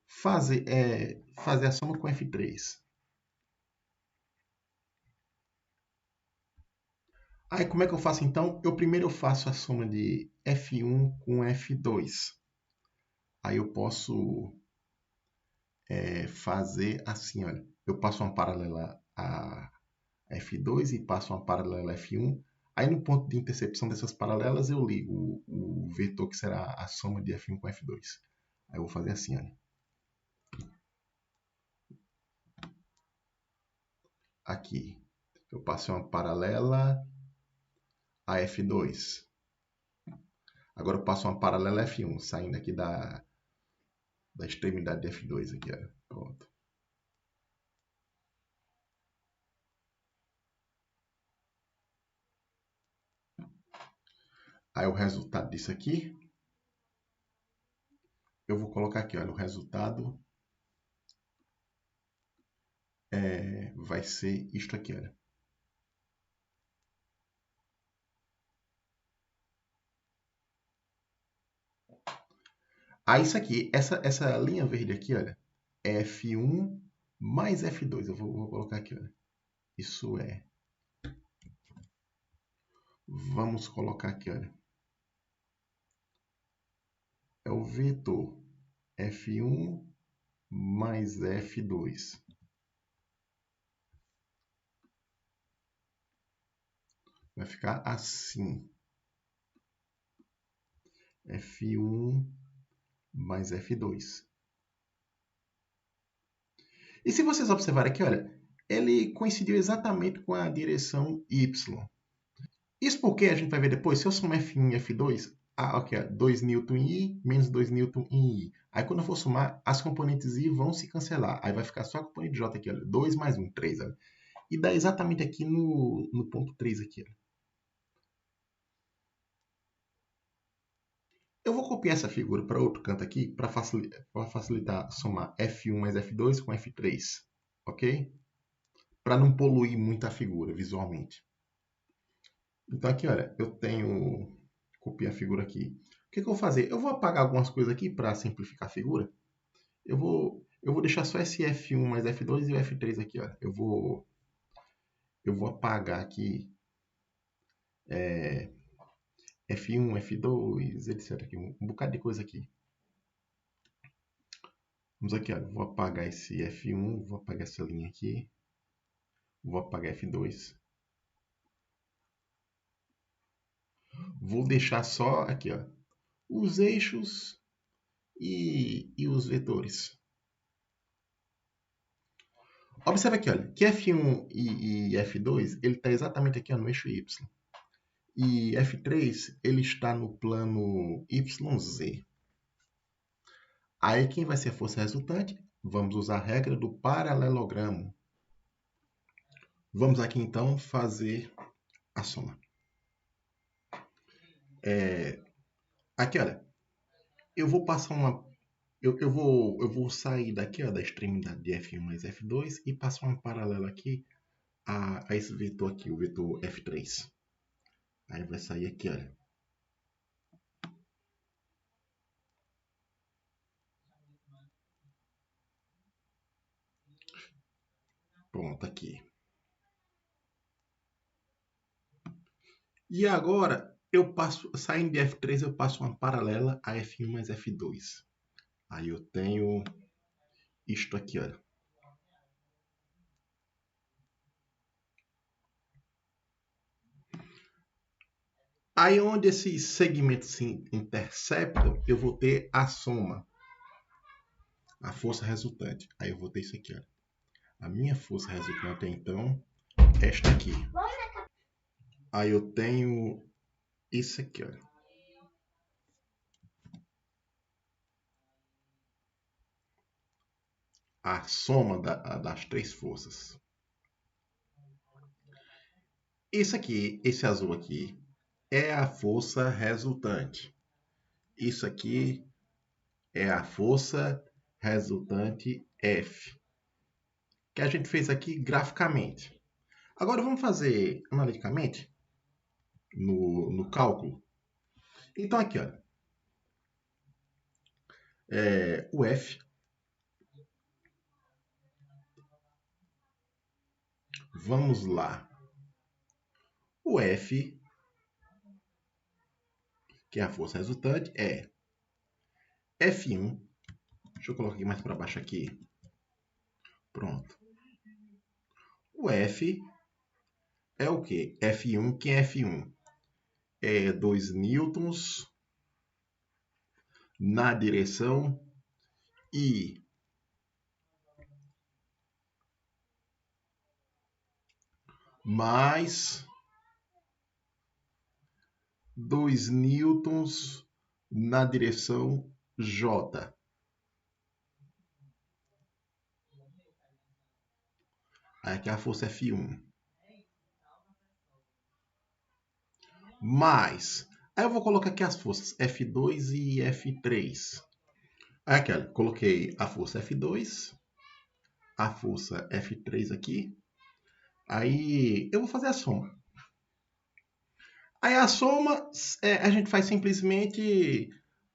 [SPEAKER 1] fazer a soma com F3. Aí como é que eu faço então? Primeiro eu faço a soma de F1 com F2. Aí eu posso fazer assim, olha. Eu passo uma paralela a F2 e passo uma paralela a F1. Aí no ponto de intercepção dessas paralelas eu ligo o vetor que será a soma de F1 com F2. Aí eu vou fazer assim, olha. Aqui eu passo uma paralela a F2. Agora eu passo uma paralela a F1, saindo aqui da extremidade de F2 aqui, olha. Pronto. Aí o resultado disso aqui, eu vou colocar aqui, olha, o resultado vai ser isto aqui, olha. Aí isso aqui, essa linha verde aqui, olha, é F1 mais F2. Eu vou colocar aqui, olha. Isso é. Vamos colocar aqui, olha. É o vetor F1 mais F2. Vai ficar assim. F1 mais F2. E se vocês observarem aqui, olha, ele coincidiu exatamente com a direção Y. Isso porque a gente vai ver depois, se eu somar F1 e F2, ok, 2 newton em I menos 2 newton em I. Aí quando eu for somar, as componentes I vão se cancelar. Aí vai ficar só a componente J aqui, olha, 2 mais 1, 3. Olha. E dá exatamente aqui no ponto 3 aqui. Olha. Eu vou copiar essa figura para outro canto aqui, para facilitar somar F1 mais F2 com F3, ok? Para não poluir muito a figura visualmente. Então aqui, olha, eu tenho... Copiar a figura aqui. O que eu vou fazer? Eu vou apagar algumas coisas aqui para simplificar a figura. Eu vou deixar só esse F1 mais F2 e o F3 aqui, olha. Eu vou apagar aqui F1, F2, etc. Aqui, um bocado de coisa aqui. Vamos aqui, olha. Vou apagar esse F1, vou apagar essa linha aqui. Vou apagar F2. Vou deixar só aqui, ó, os eixos e os vetores. Observe aqui, olha, que F1 e F2 ele está exatamente aqui ó, no eixo Y. E F3 ele está no plano YZ. Aí quem vai ser a força resultante? Vamos usar a regra do paralelogramo. Vamos aqui então fazer a soma. Aqui, olha, eu vou passar uma... Eu vou sair daqui ó, da extremidade de F1 mais F2 e passar uma paralela aqui a esse vetor aqui, o vetor F3. Aí vai sair aqui, olha. Pronto, aqui. E agora, eu passo, saindo de F3, eu passo uma paralela a F1 mais F2. Aí eu tenho isto aqui, olha. Aí onde esses segmentos se interceptam, eu vou ter a soma, a força resultante. Aí eu vou ter isso aqui, olha. A minha força resultante é, então, esta aqui. Aí eu tenho isso aqui, olha. A soma das três forças. Isso aqui, esse azul aqui, é a força resultante. Isso aqui é a força resultante F, que a gente fez aqui graficamente. Agora vamos fazer analiticamente, no cálculo. Então aqui, olha. o F. Vamos lá. O F, que é a força resultante, é F1. Deixa eu colocar aqui mais para baixo aqui. Pronto. O F é o quê? F1, que é F1? É 2 newtons na direção I. Mais 2 newtons na direção J. Aqui é a força F1. Mais. Aí eu vou colocar aqui as forças F2 e F3. Aqui, olha, coloquei a força F2, a força F3 aqui. Aí eu vou fazer a soma. Aí a soma, a gente faz simplesmente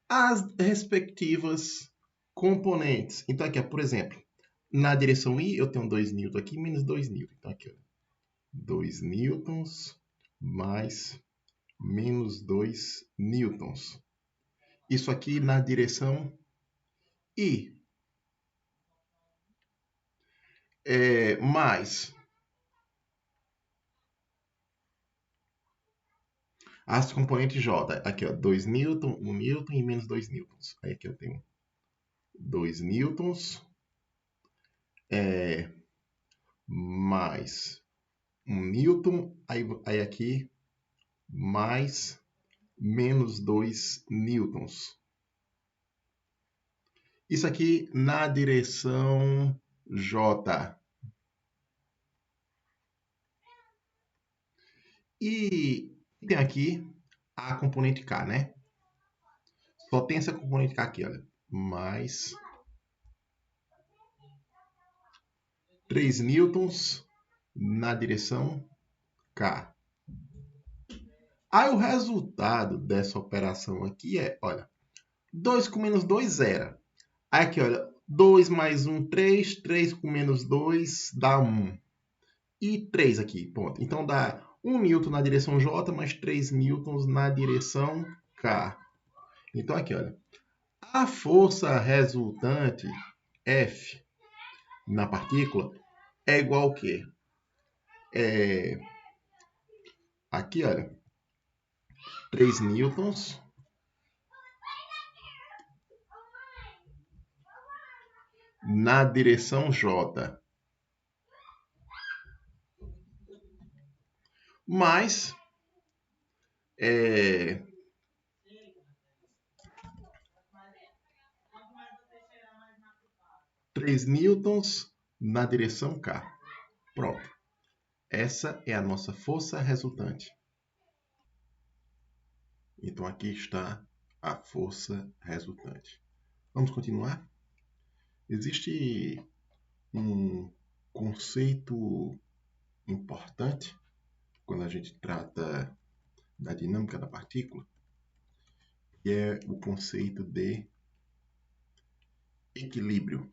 [SPEAKER 1] as respectivas componentes. Então aqui, por exemplo, na direção I eu tenho 2 newtons aqui menos 2 newtons. Então aqui, 2 newtons mais menos 2 newtons. Isso aqui na direção I. Mais as componentes J. Aqui, 2 newtons, 1 newton e menos 2 newtons. Aí aqui eu tenho 2 newtons mais 1 newton. Aí aqui mais menos 2 newtons. Isso aqui na direção J. E tem aqui a componente K, né? Só tem essa componente K aqui, olha. Mais 3 newtons na direção K. Aí o resultado dessa operação aqui é, olha, 2 com menos 2, 0. Aí aqui, olha, 2 mais 1, 3. 3 com menos 2 dá 1. E 3 aqui, ponto. Então dá 1 newton na direção J mais 3 newtons na direção K. Então aqui, olha, a força resultante F na partícula é igual ao quê? Aqui, olha, 3 newtons na direção J. Mais 3 newtons na direção K. Pronto. Essa é a nossa força resultante. Então aqui está a força resultante. Vamos continuar? Existe um conceito importante quando a gente trata da dinâmica da partícula, que é o conceito de equilíbrio.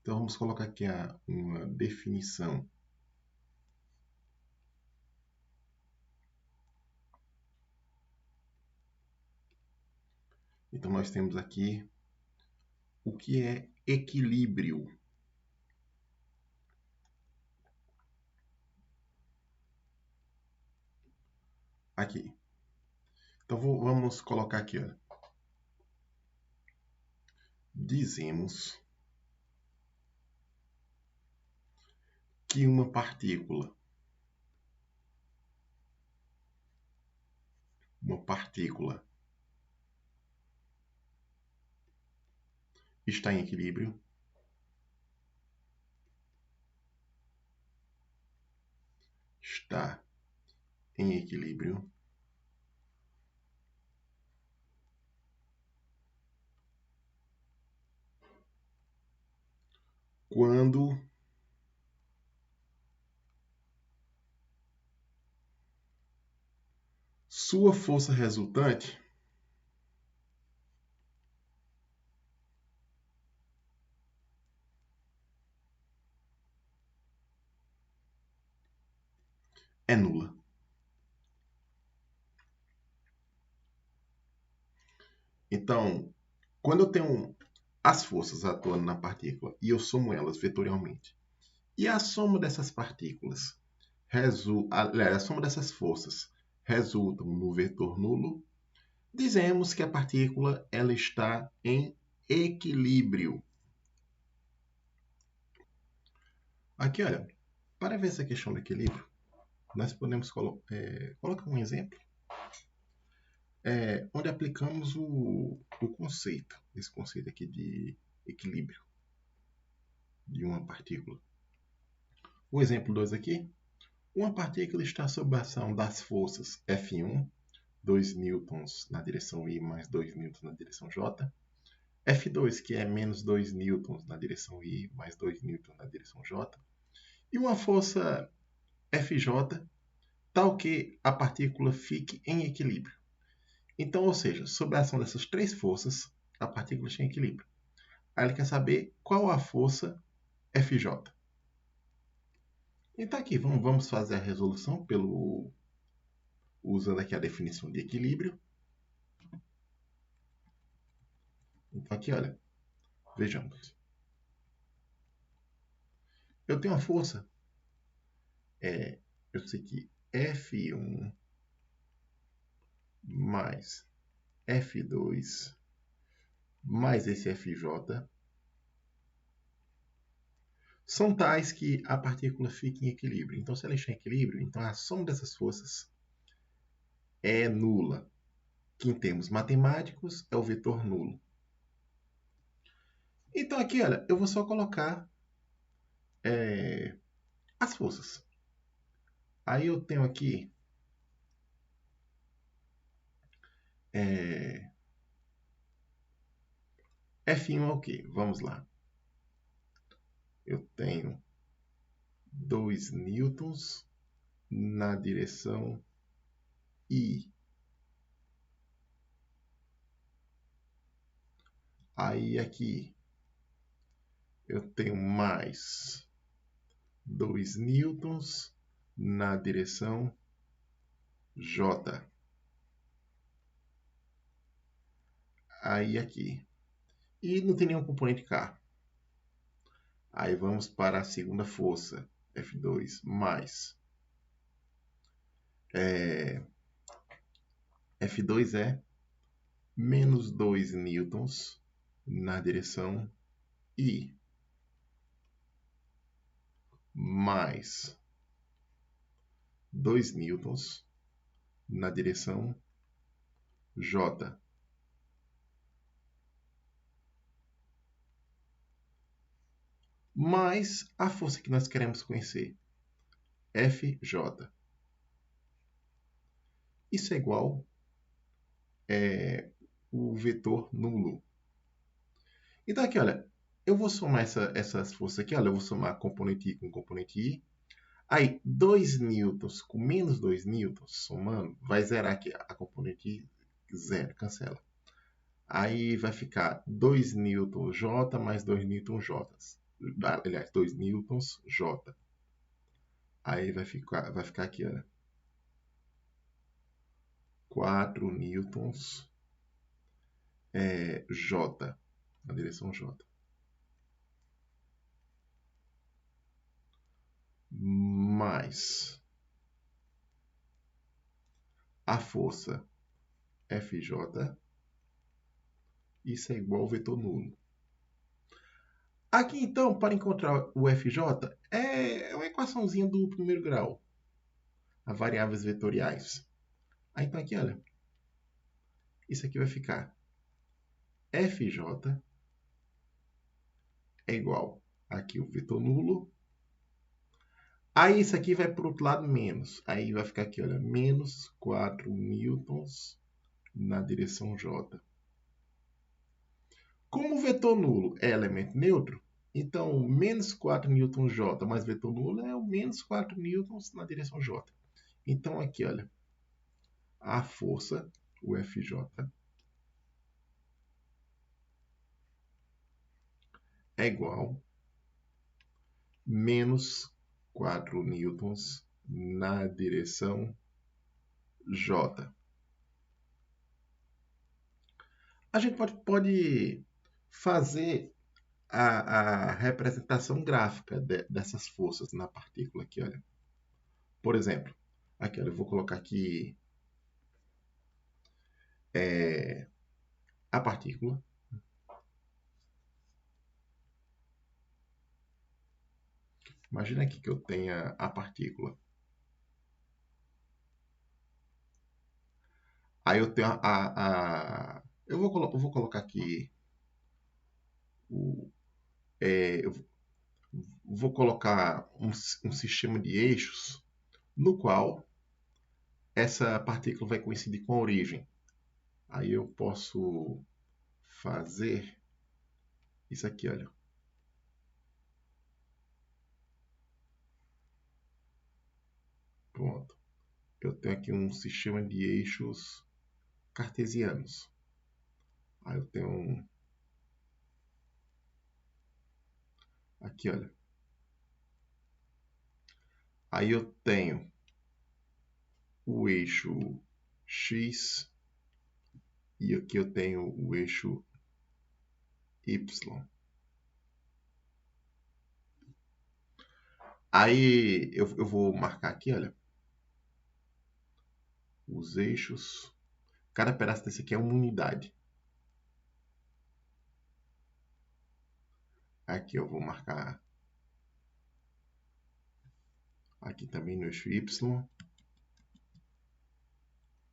[SPEAKER 1] Então vamos colocar aqui uma definição. Então nós temos aqui o que é equilíbrio. Aqui. Então vamos colocar aqui, ó. Dizemos que uma partícula está em equilíbrio quando sua força resultante Então, quando eu tenho as forças atuando na partícula e eu somo elas vetorialmente, e a soma dessas partículas a soma dessas forças resulta no vetor nulo, dizemos que a partícula ela está em equilíbrio. Aqui, olha, para ver essa questão do equilíbrio, nós podemos colocar um exemplo onde aplicamos o conceito, esse conceito aqui de equilíbrio de uma partícula. O exemplo 2 aqui, uma partícula está sob a ação das forças F1, 2 newtons na direção I mais 2 newtons na direção J, F2, que é menos 2 newtons na direção I mais 2 newtons na direção J, e uma força FJ, tal que a partícula fique em equilíbrio. Então, ou seja, sob a ação dessas três forças, a partícula está em equilíbrio. Aí ele quer saber qual a força FJ. Então aqui, vamos fazer a resolução usando aqui a definição de equilíbrio. Então aqui, olha, vejamos. Eu tenho a força, eu sei que F1 mais F2 mais esse FJ são tais que a partícula fica em equilíbrio. Então, se ela está em equilíbrio, então a soma dessas forças é nula, que em termos matemáticos é o vetor nulo. Então aqui, olha, eu vou só colocar as forças. Aí eu tenho aqui F1 é o quê? Vamos lá. Eu tenho 2 newtons na direção I. Aí aqui eu tenho mais 2 newtons na direção J. Aí aqui. E não tem nenhum componente K. Aí vamos para a segunda força, F2, mais. F2 é menos 2 newtons na direção I, mais 2 newtons na direção J. Mais a força que nós queremos conhecer, FJ. Isso é igual o vetor nulo. Então aqui, olha, eu vou somar essas forças aqui, olha, eu vou somar componente I com componente I. Aí, 2 newtons com menos 2 newtons, somando, vai zerar aqui a componente I, zero, cancela. Aí vai ficar 2 newtons J mais 2 newtons J. Aliás, 2 newtons J. Aí vai ficar aqui, olha, 4 newtons J, na direção J. Mais a força FJ, isso é igual ao vetor nulo. Aqui, então, para encontrar o FJ, é uma equaçãozinha do primeiro grau, a variáveis vetoriais. Aí, então, aqui, olha, isso aqui vai ficar FJ é igual aqui o vetor nulo. Aí, isso aqui vai para o outro lado, menos. Aí, vai ficar aqui, olha, menos 4 newtons na direção J. Como o vetor nulo é elemento neutro, então menos 4 newtons J mais vetor nulo é o menos 4 newtons na direção J. Então, aqui, olha, a força, o FJ, é igual a menos 4 newtons na direção J. A gente pode fazer a representação gráfica dessas forças na partícula aqui, olha. Por exemplo, aqui, olha, eu vou colocar aqui a partícula. Imagina aqui que eu tenha a partícula. Aí eu tenho eu vou colocar aqui eu vou colocar um sistema de eixos no qual essa partícula vai coincidir com a origem. Aí eu posso fazer isso aqui, olha. Pronto. Eu tenho aqui um sistema de eixos cartesianos. Aí eu tenho aqui, olha. Aí eu tenho o eixo X e aqui eu tenho o eixo Y. Aí eu vou marcar aqui, olha, os eixos. Cada pedaço desse aqui é uma unidade. Aqui eu vou marcar aqui também no eixo Y.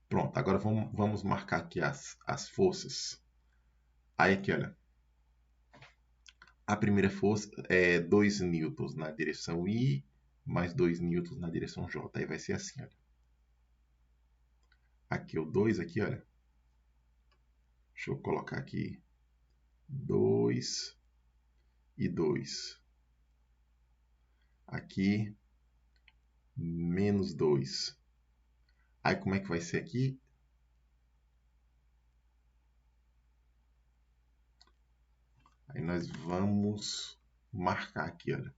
[SPEAKER 1] Pronto, agora vamos marcar aqui as forças. Aí aqui, olha. A primeira força é 2 newtons na direção I, mais 2 newtons na direção J. Aí vai ser assim, olha. Aqui o 2, aqui, olha. Deixa eu colocar aqui 2 e 2. Aqui, menos 2. Aí como é que vai ser aqui? Aí nós vamos marcar aqui, olha.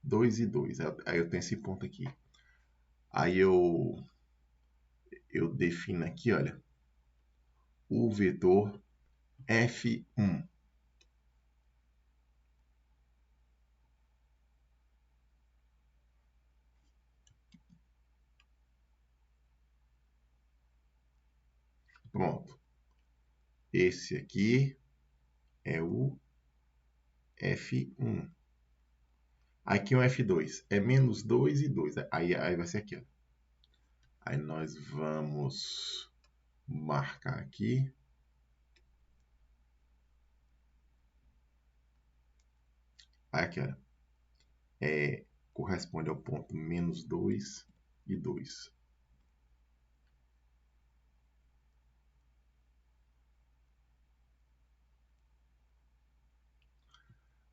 [SPEAKER 1] Dois e 2. Aí eu tenho esse ponto aqui. Aí eu defino aqui, olha, o vetor F1. Pronto. Esse aqui é o F1. Aqui é o F2. É menos 2 e 2. Aí vai ser aqui, ó. Aí nós vamos marcar aqui. Aí aqui, olha. Corresponde ao ponto menos 2 e 2.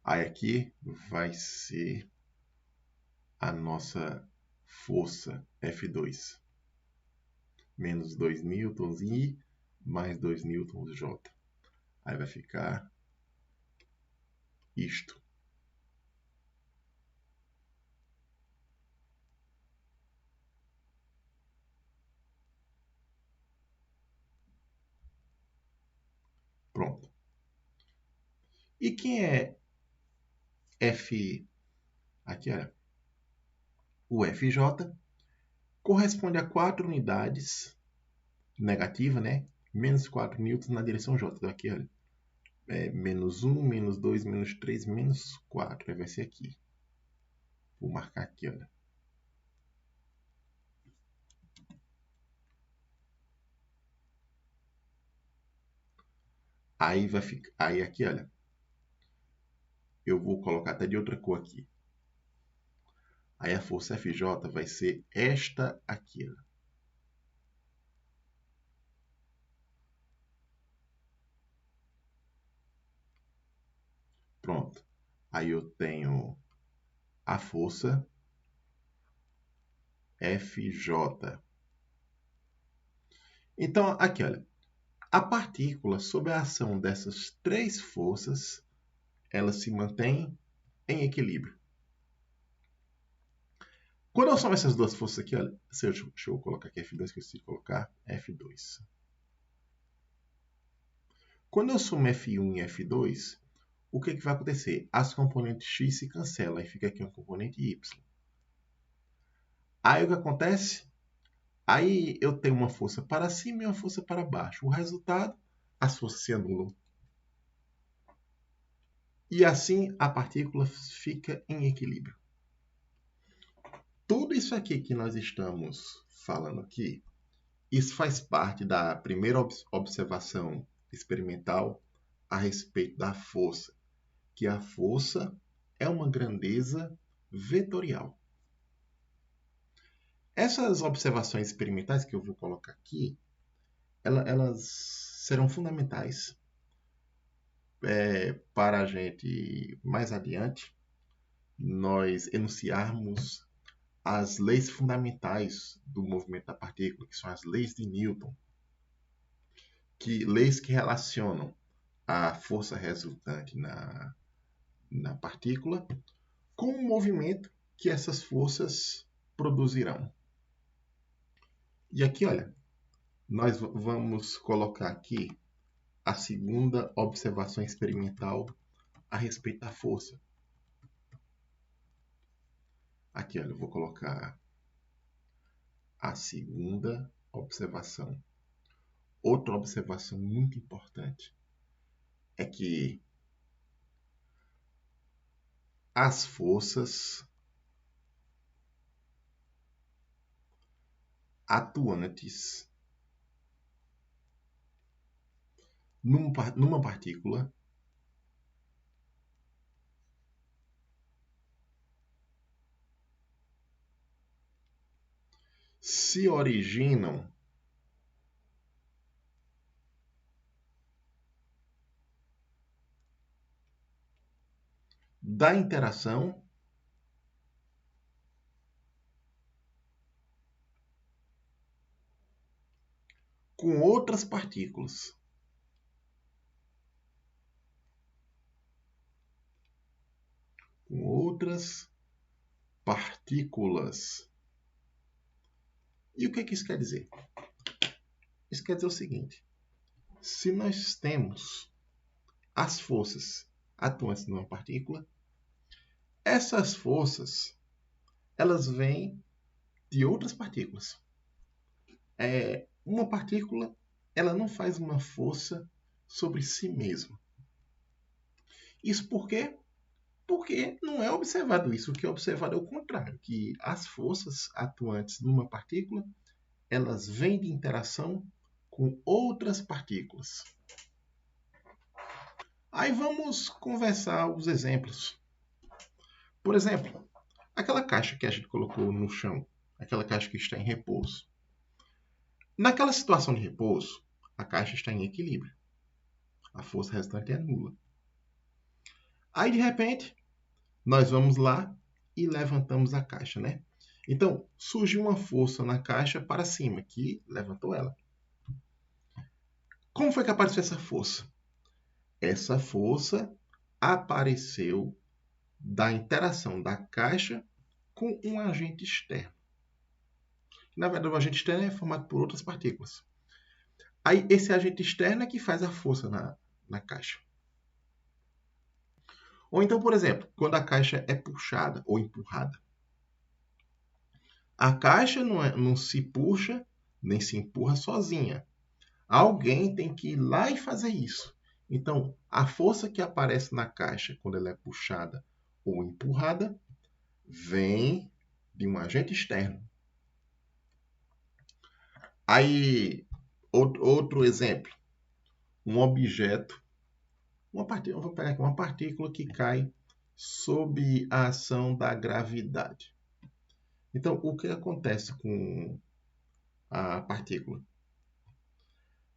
[SPEAKER 1] Aí aqui vai ser a nossa força F2. Menos 2 newtons I mais 2 newtons J. Aí vai ficar isto. Pronto. E quem é F? Aqui, olha. O FJ corresponde a 4 unidades negativa, né? Menos 4 newtons na direção J. Então aqui, olha. Menos 1, menos 2, menos 3, menos 4. Aí vai ser aqui. Vou marcar aqui, olha. Aí vai ficar. Aí aqui, olha. Eu vou colocar até de outra cor aqui. Aí a força FJ vai ser esta aqui, ó. Pronto. Aí eu tenho a força FJ. Então, aqui, olha. A partícula, sob a ação dessas três forças, ela se mantém em equilíbrio. Quando eu somo essas duas forças aqui, olha, deixa eu colocar aqui F2, esqueci de colocar F2. Quando eu somo F1 e F2, o que vai acontecer? As componentes x se cancelam e fica aqui uma componente y. Aí o que acontece? Aí eu tenho uma força para cima e uma força para baixo. O resultado, as forças se anulam. E assim a partícula fica em equilíbrio. Tudo isso aqui que nós estamos falando aqui, isso faz parte da primeira observação experimental a respeito da força, que a força é uma grandeza vetorial. Essas observações experimentais que eu vou colocar aqui, elas serão fundamentais para a gente, mais adiante, nós enunciarmos as leis fundamentais do movimento da partícula, que são as leis de Newton, leis que relacionam a força resultante na partícula com o movimento que essas forças produzirão. E aqui, olha, nós vamos colocar aqui a segunda observação experimental a respeito da força. Aqui, olha, eu vou colocar a segunda observação. Outra observação muito importante é que as forças atuantes numa partícula se originam da interação com outras partículas. Com outras partículas. E o que isso quer dizer? Isso quer dizer o seguinte: se nós temos as forças atuantes numa partícula, essas forças elas vêm de outras partículas. Uma partícula ela não faz uma força sobre si mesma. Isso por quê? Porque não é observado isso. O que é observado é o contrário, que as forças atuantes numa partícula elas vêm de interação com outras partículas. Aí vamos conversar os exemplos. Por exemplo, aquela caixa que a gente colocou no chão, aquela caixa que está em repouso. Naquela situação de repouso, a caixa está em equilíbrio. A força resultante é nula. Aí, de repente, nós vamos lá e levantamos a caixa, né? Então, surgiu uma força na caixa para cima, que levantou ela. Como foi que apareceu essa força? Essa força apareceu da interação da caixa com um agente externo. Na verdade, o agente externo é formado por outras partículas. Aí, esse agente externo é que faz a força na caixa. Ou então, por exemplo, quando a caixa é puxada ou empurrada. A caixa não se puxa nem se empurra sozinha. Alguém tem que ir lá e fazer isso. Então, a força que aparece na caixa quando ela é puxada ou empurrada vem de um agente externo. Aí, outro exemplo. Um objeto, vou pegar aqui uma partícula que cai sob a ação da gravidade. Então, o que acontece com a partícula?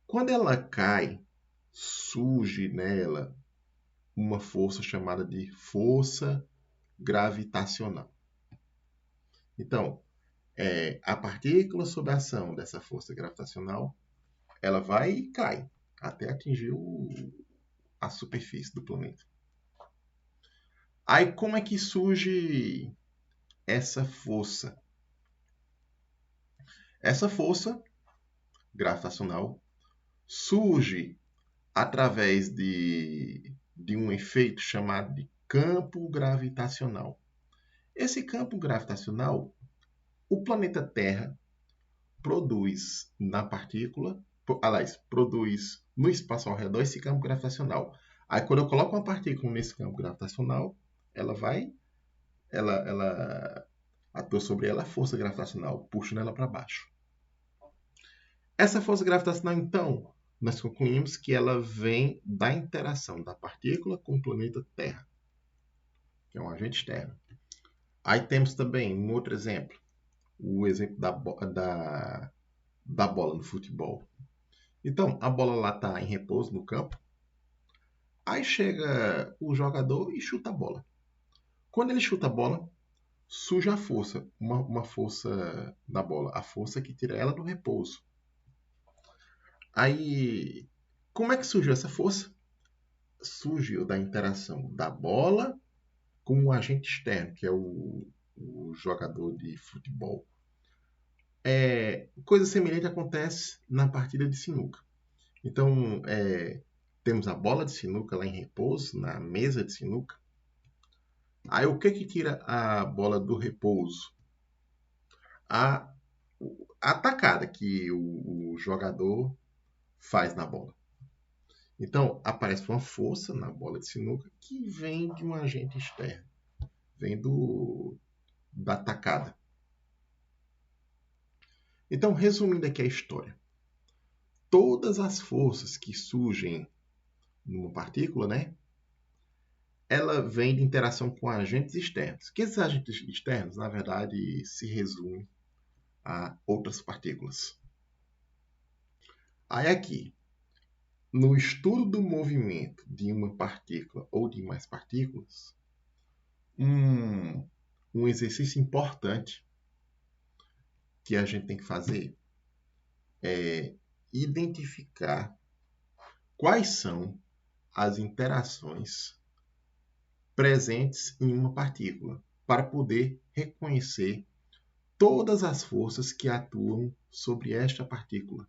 [SPEAKER 1] Quando ela cai, surge nela uma força chamada de força gravitacional. Então, a partícula sob a ação dessa força gravitacional, ela vai e cai até atingir a superfície do planeta. Aí, como é que surge essa força Essa força gravitacional surge através de um efeito chamado de campo gravitacional. Esse campo gravitacional, o planeta Terra produz na partícula, aliás, produz no espaço ao redor esse campo gravitacional. Aí quando eu coloco uma partícula nesse campo gravitacional, ela atua sobre ela a força gravitacional, puxa ela para baixo. Essa força gravitacional, então, nós concluímos que ela vem da interação da partícula com o planeta Terra, que é um agente externo. Aí temos também um outro exemplo, o exemplo da bola no futebol. Então, a bola lá está em repouso no campo, aí chega o jogador e chuta a bola. Quando ele chuta a bola, surge a força, uma força da bola, a força que tira ela do repouso. Aí, como é que surgiu essa força? Surgiu da interação da bola com o agente externo, que é o jogador de futebol. Coisa semelhante acontece na partida de sinuca. Então, temos a bola de sinuca lá em repouso, na mesa de sinuca. Aí, o que tira a bola do repouso? A atacada que o jogador faz na bola. Então, aparece uma força na bola de sinuca que vem de um agente externo. Vem da atacada. Então, resumindo aqui a história. Todas as forças que surgem numa partícula, né? Ela vem de interação com agentes externos. Que esses agentes externos, na verdade, se resumem a outras partículas. Aí aqui, no estudo do movimento de uma partícula ou de mais partículas, um exercício importante que a gente tem que fazer é identificar quais são as interações presentes em uma partícula, para poder reconhecer todas as forças que atuam sobre esta partícula.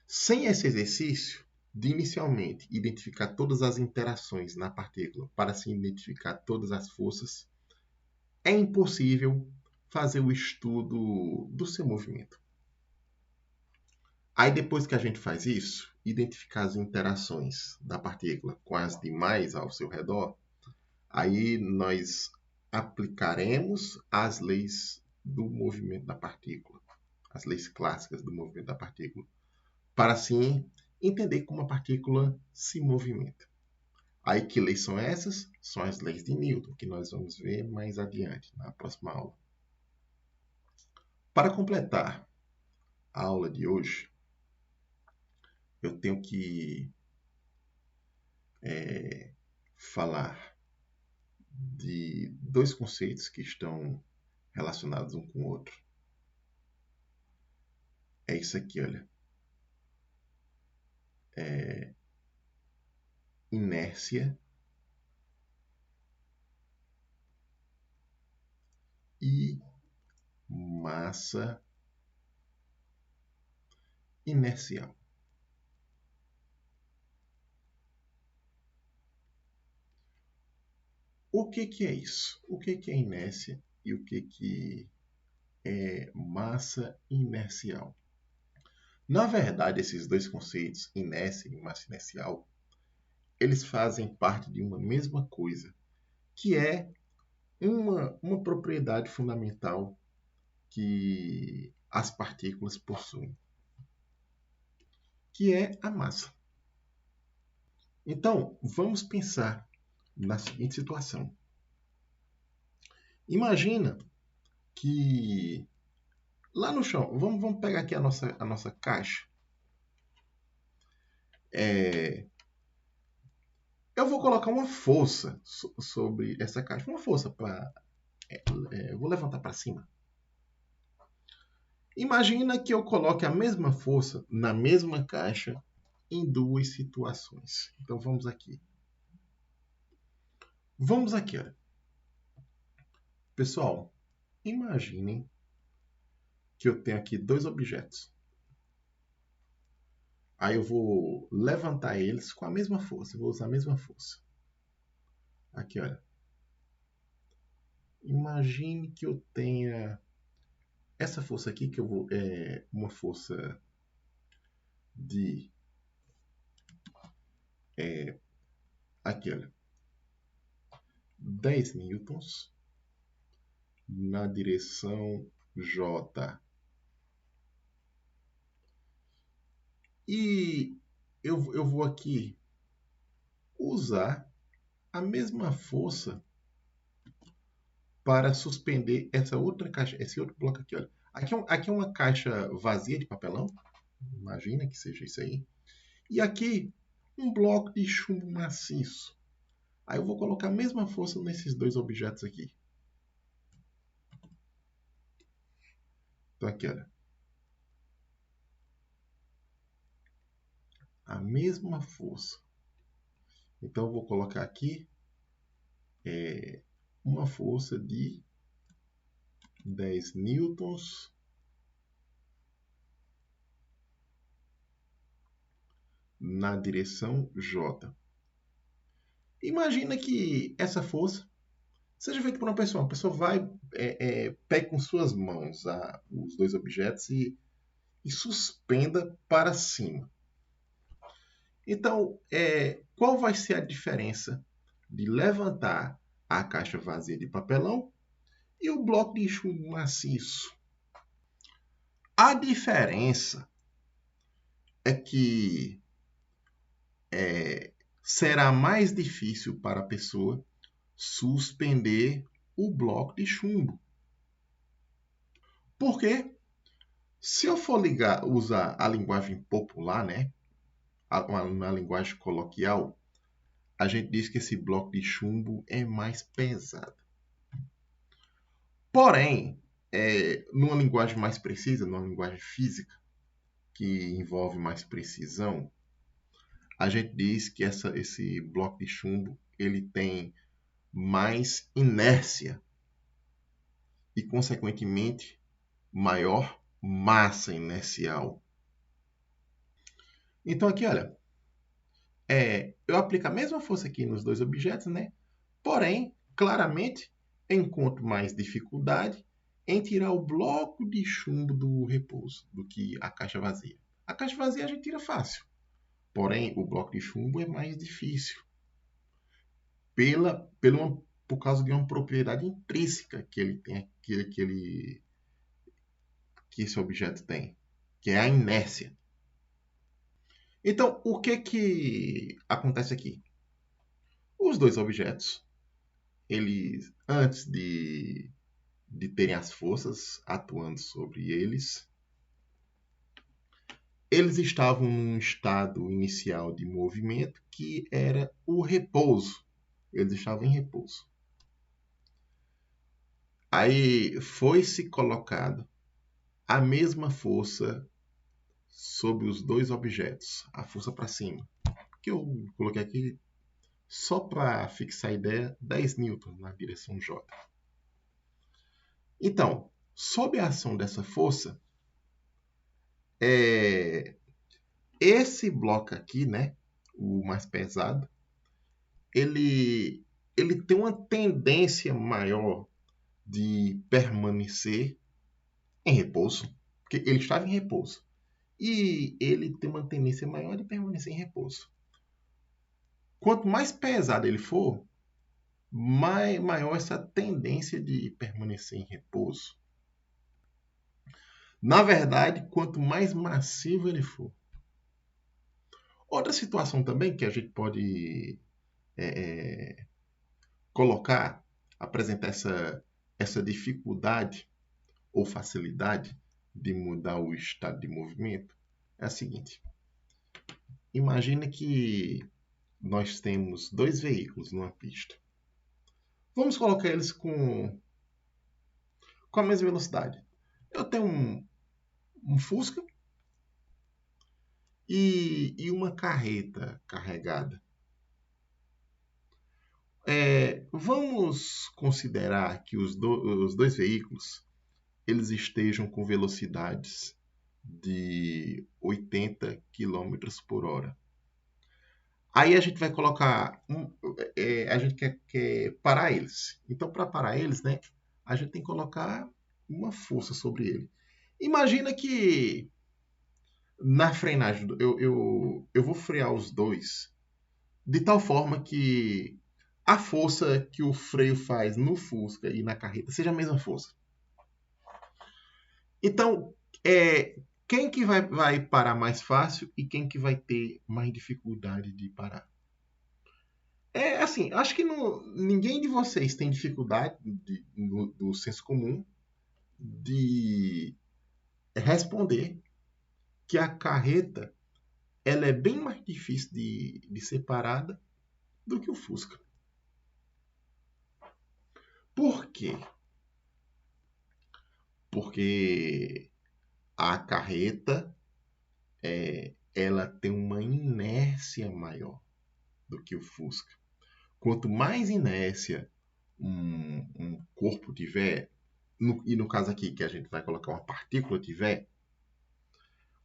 [SPEAKER 1] Sem esse exercício de inicialmente identificar todas as interações na partícula para se identificar todas as forças, é impossível fazer o estudo do seu movimento. Aí depois que a gente faz isso, identificar as interações da partícula com as demais ao seu redor, aí nós aplicaremos as leis do movimento da partícula, as leis clássicas do movimento da partícula, para assim entender como a partícula se movimenta. Aí que leis são essas? São as leis de Newton, que nós vamos ver mais adiante, na próxima aula. Para completar a aula de hoje, eu tenho que falar de dois conceitos que estão relacionados um com o outro. É isso aqui, olha. Inércia e massa inercial. O que é isso? O que é inércia e o que é massa inercial? Na verdade, esses dois conceitos, inércia e massa inercial, eles fazem parte de uma mesma coisa, que é uma propriedade fundamental que as partículas possuem, que é a massa. Então, vamos pensar na seguinte situação. Imagina que lá no chão, vamos pegar aqui a nossa caixa. Eu vou colocar uma força sobre essa caixa. Uma força para... vou levantar para cima. Imagina que eu coloque a mesma força na mesma caixa em duas situações. Então vamos aqui. Olha. Pessoal, imaginem que eu tenho aqui dois objetos. Aí eu vou levantar eles com a mesma força. Eu vou usar a mesma força. Aqui, olha. Imagine que eu tenha essa força aqui, que eu vou uma força de aqui, olha, 10 newtons na direção J. E eu vou aqui usar a mesma força para suspender essa outra caixa, esse outro bloco aqui, olha. Aqui é uma caixa vazia de papelão, imagina que seja isso aí. E aqui um bloco de chumbo maciço. Aí eu vou colocar a mesma força nesses dois objetos aqui. Então aqui, olha. A mesma força. Então eu vou colocar aqui uma força de 10 newtons na direção J. Imagina que essa força seja feita por uma pessoa. A pessoa vai, pegue com suas mãos os dois objetos e suspenda para cima. Então, qual vai ser a diferença de levantar a caixa vazia de papelão e o bloco de chumbo maciço? A diferença é que será mais difícil para a pessoa suspender o bloco de chumbo. Porque se eu for usar a linguagem popular, né, na linguagem coloquial, a gente diz que esse bloco de chumbo é mais pesado. Porém, numa linguagem mais precisa, numa linguagem física, que envolve mais precisão, a gente diz que esse bloco de chumbo ele tem mais inércia e, consequentemente, maior massa inercial. Então aqui, olha, eu aplico a mesma força aqui nos dois objetos, né? Porém, claramente, encontro mais dificuldade em tirar o bloco de chumbo do repouso do que a caixa vazia. A caixa vazia a gente tira fácil, porém o bloco de chumbo é mais difícil por causa de uma propriedade intrínseca que ele tem, que esse objeto tem, que é a inércia. Então, o que acontece aqui? Os dois objetos, eles, antes de terem as forças atuando sobre eles, eles estavam num estado inicial de movimento que era o repouso. Eles estavam em repouso. Aí foi-se colocado a mesma força sobre os dois objetos, a força para cima, que eu coloquei aqui só para fixar a ideia, 10 newtons na direção J. Então, sob a ação dessa força, esse bloco aqui, né, o mais pesado, ele tem uma tendência maior de permanecer em repouso, porque ele estava em repouso. E ele tem uma tendência maior de permanecer em repouso. Quanto mais pesado ele for, maior essa tendência de permanecer em repouso. Na verdade, quanto mais massivo ele for. Outra situação também que a gente pode colocar, apresentar essa dificuldade ou facilidade de mudar o estado de movimento é a seguinte. Imagina que nós temos dois veículos numa pista. Vamos colocar eles com a mesma velocidade. Eu tenho um Fusca e uma carreta carregada. Vamos considerar que os dois veículos eles estejam com velocidades de 80 quilômetros por hora. Aí a gente vai colocar, a gente quer parar eles. Então, para parar eles, né, a gente tem que colocar uma força sobre ele. Imagina que na frenagem eu vou frear os dois de tal forma que a força que o freio faz no Fusca e na carreta seja a mesma força. Então, quem que vai parar mais fácil e quem que vai ter mais dificuldade de parar? Assim, acho que ninguém de vocês tem dificuldade do senso comum de responder que a carreta ela é bem mais difícil de ser parada do que o Fusca. Por quê? Porque a carreta ela tem uma inércia maior do que o Fusca. Quanto mais inércia um corpo tiver, e no caso aqui que a gente vai colocar uma partícula tiver,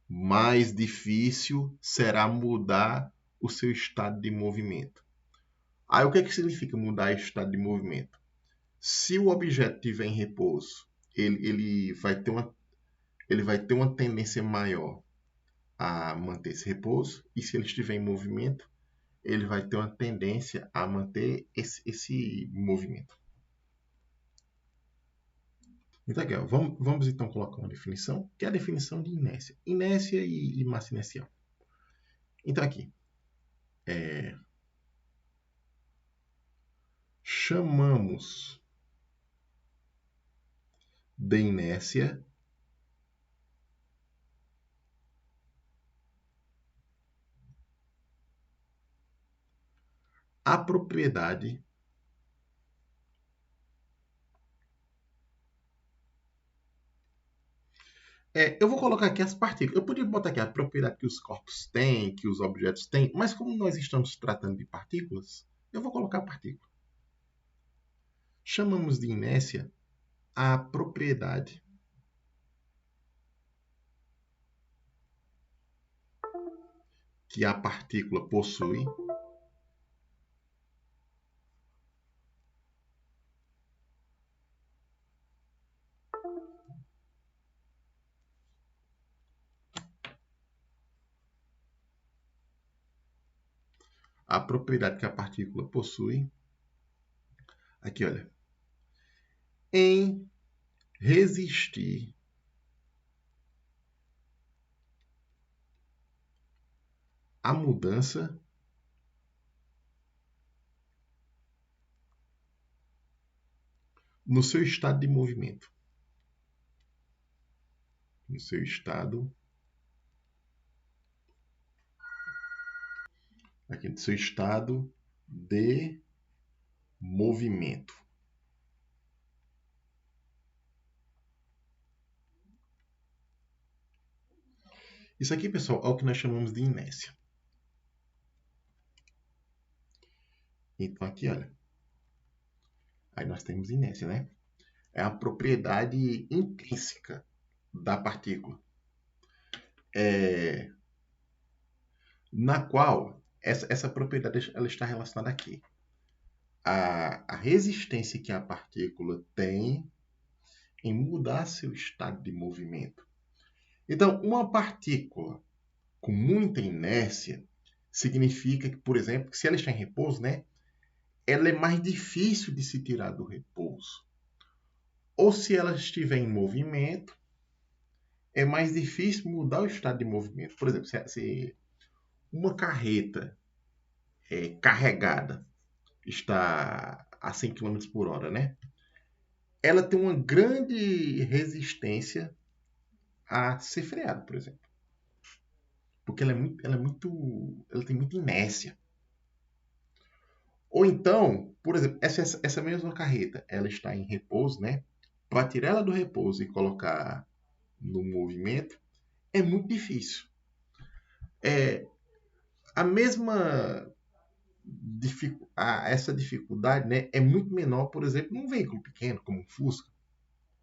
[SPEAKER 1] mais difícil será mudar o seu estado de movimento. Aí o que significa mudar o estado de movimento? Se o objeto estiver em repouso, ele vai ter uma tendência maior a manter esse repouso, e se ele estiver em movimento, ele vai ter uma tendência a manter esse movimento. Então, aqui, ó, vamos então colocar uma definição, que é a definição de inércia. Inércia e massa inercial. Então, aqui, chamamos de inércia a propriedade eu vou colocar aqui as partículas. Eu podia botar aqui a propriedade que os corpos têm, que os objetos têm, mas como nós estamos tratando de partículas, eu vou colocar a partícula. Chamamos de inércia a propriedade que a partícula possui a propriedade que a partícula possui, aqui olha, em resistir à mudança no seu estado de movimento. No seu estado aqui no seu estado de movimento. Isso aqui, pessoal, é o que nós chamamos de inércia. Então, aqui, olha. Aí nós temos inércia, né? É a propriedade intrínseca da partícula. Na qual essa propriedade ela está relacionada aqui. A resistência que a partícula tem em mudar seu estado de movimento. Então, uma partícula com muita inércia significa que, por exemplo, que se ela está em repouso, né, ela é mais difícil de se tirar do repouso. Ou se ela estiver em movimento, é mais difícil mudar o estado de movimento. Por exemplo, se uma carreta carregada está a 100 km por hora, né? Ela tem uma grande resistência a ser freada, por exemplo. Porque ela tem muita inércia. Ou então, por exemplo, essa mesma carreta, ela está em repouso, né? Para tirar ela do repouso e colocar no movimento, é muito difícil. A mesma essa dificuldade, né, é muito menor, por exemplo, num veículo pequeno, como um Fusca.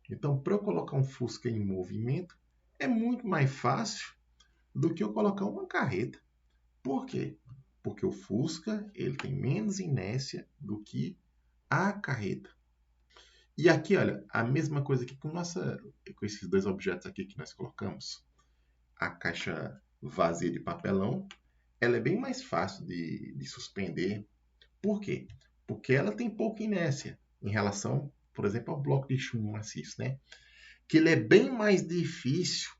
[SPEAKER 1] Então, para eu colocar um Fusca em movimento, é muito mais fácil do que eu colocar uma carreta. Por quê? Porque o Fusca ele tem menos inércia do que a carreta. E aqui, olha, a mesma coisa aqui com esses dois objetos aqui que nós colocamos. A caixa vazia de papelão, ela é bem mais fácil de suspender. Por quê? Porque ela tem pouca inércia em relação, por exemplo, ao bloco de chumbo maciço, né? Que ele é bem mais difícil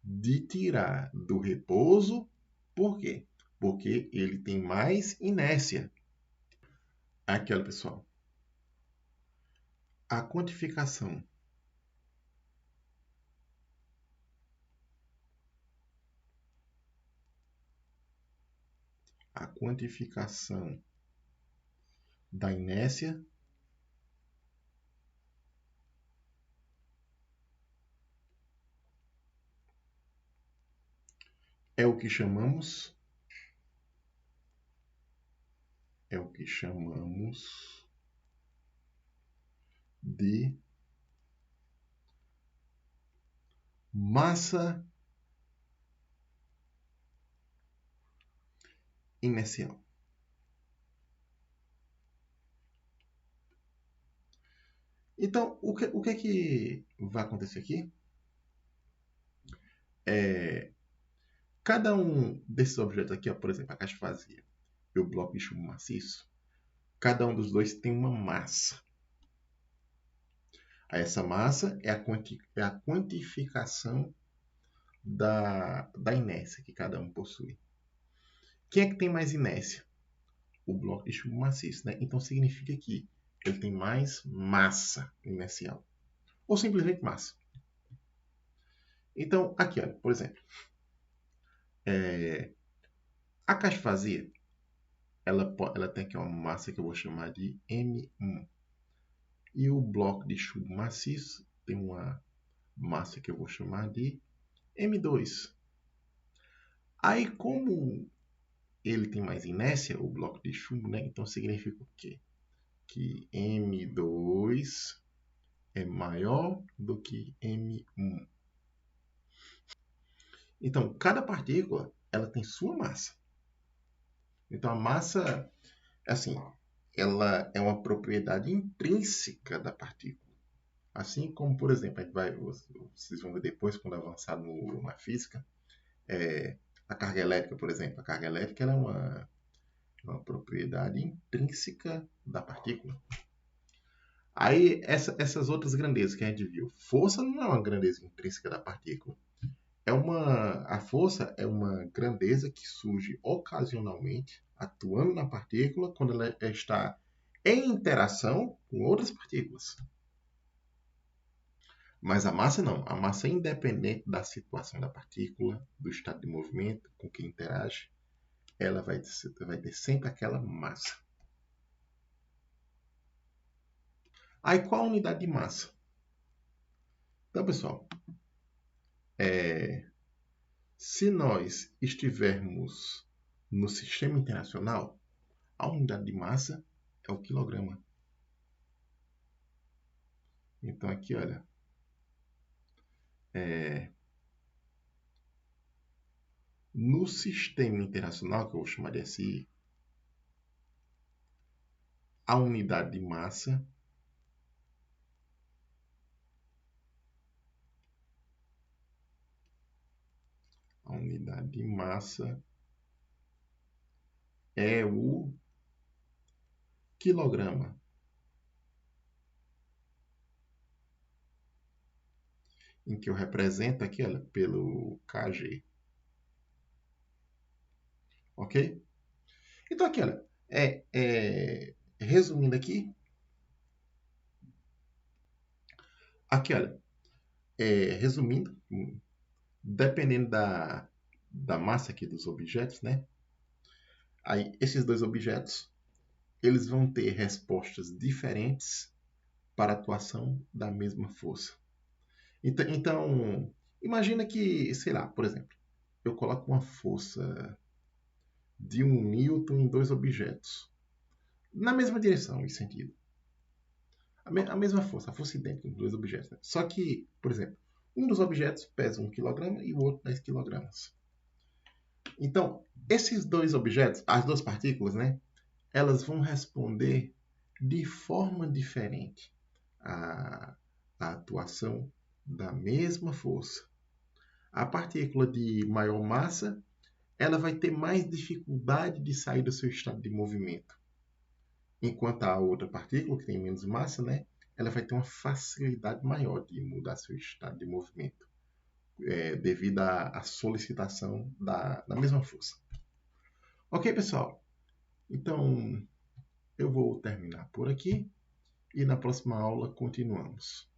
[SPEAKER 1] de tirar do repouso. Por quê? Porque ele tem mais inércia. Aqui, olha, pessoal. A quantificação a quantificação da inércia é o que chamamos de massa inercial. Então, o que é que vai acontecer aqui? Cada um desses objetos aqui, ó, por exemplo, a caixa vazia e o bloco de chumbo maciço, cada um dos dois tem uma massa. Essa massa é a quantificação da inércia que cada um possui. Quem é que tem mais inércia? O bloco de chumbo maciço, né? Então significa que ele tem mais massa inercial. Ou simplesmente massa. Então, aqui, olha, por exemplo, a caixa vazia, ela tem aqui uma massa que eu vou chamar de M1. E o bloco de chumbo maciço tem uma massa que eu vou chamar de M2. Aí, como ele tem mais inércia, o bloco de chumbo, né? Então significa o quê? Que M2 é maior do que M1. Então, cada partícula ela tem sua massa. Então, a massa, assim, ela é uma propriedade intrínseca da partícula. Assim como, por exemplo, vocês vão ver depois, quando avançar na física, a carga elétrica, por exemplo. A carga elétrica ela é uma propriedade intrínseca da partícula. Aí, essas outras grandezas que a gente viu. Força não é uma grandeza intrínseca da partícula. A força é uma grandeza que surge ocasionalmente, atuando na partícula, quando ela está em interação com outras partículas. Mas a massa não. A massa é independente da situação da partícula, do estado de movimento com que interage, ela vai ter sempre aquela massa. Aí qual a unidade de massa? Então, pessoal, se nós estivermos no sistema internacional, a unidade de massa é o quilograma. Então, aqui, olha, no sistema internacional, que eu vou chamar de SI, a unidade de massa é o quilograma. Em que eu represento aqui, olha, pelo kg. Ok? Então, aqui, olha, resumindo aqui, olha, resumindo, dependendo da massa aqui dos objetos, né? Aí, esses dois objetos, eles vão ter respostas diferentes para a atuação da mesma força. Então, imagina que, sei lá, por exemplo, eu coloco uma força de 1 newton em dois objetos, na mesma direção e sentido. A mesma força, a força idêntica dos dois objetos. Né? Só que, por exemplo, um dos objetos pesa 1 kg e o outro 10 kg. Então, esses dois objetos, as duas partículas, né, elas vão responder de forma diferente à atuação da mesma força. A partícula de maior massa, ela vai ter mais dificuldade de sair do seu estado de movimento. Enquanto a outra partícula, que tem menos massa, né, ela vai ter uma facilidade maior de mudar seu estado de movimento, devido à solicitação da mesma força. Ok, pessoal? Então, eu vou terminar por aqui e na próxima aula continuamos.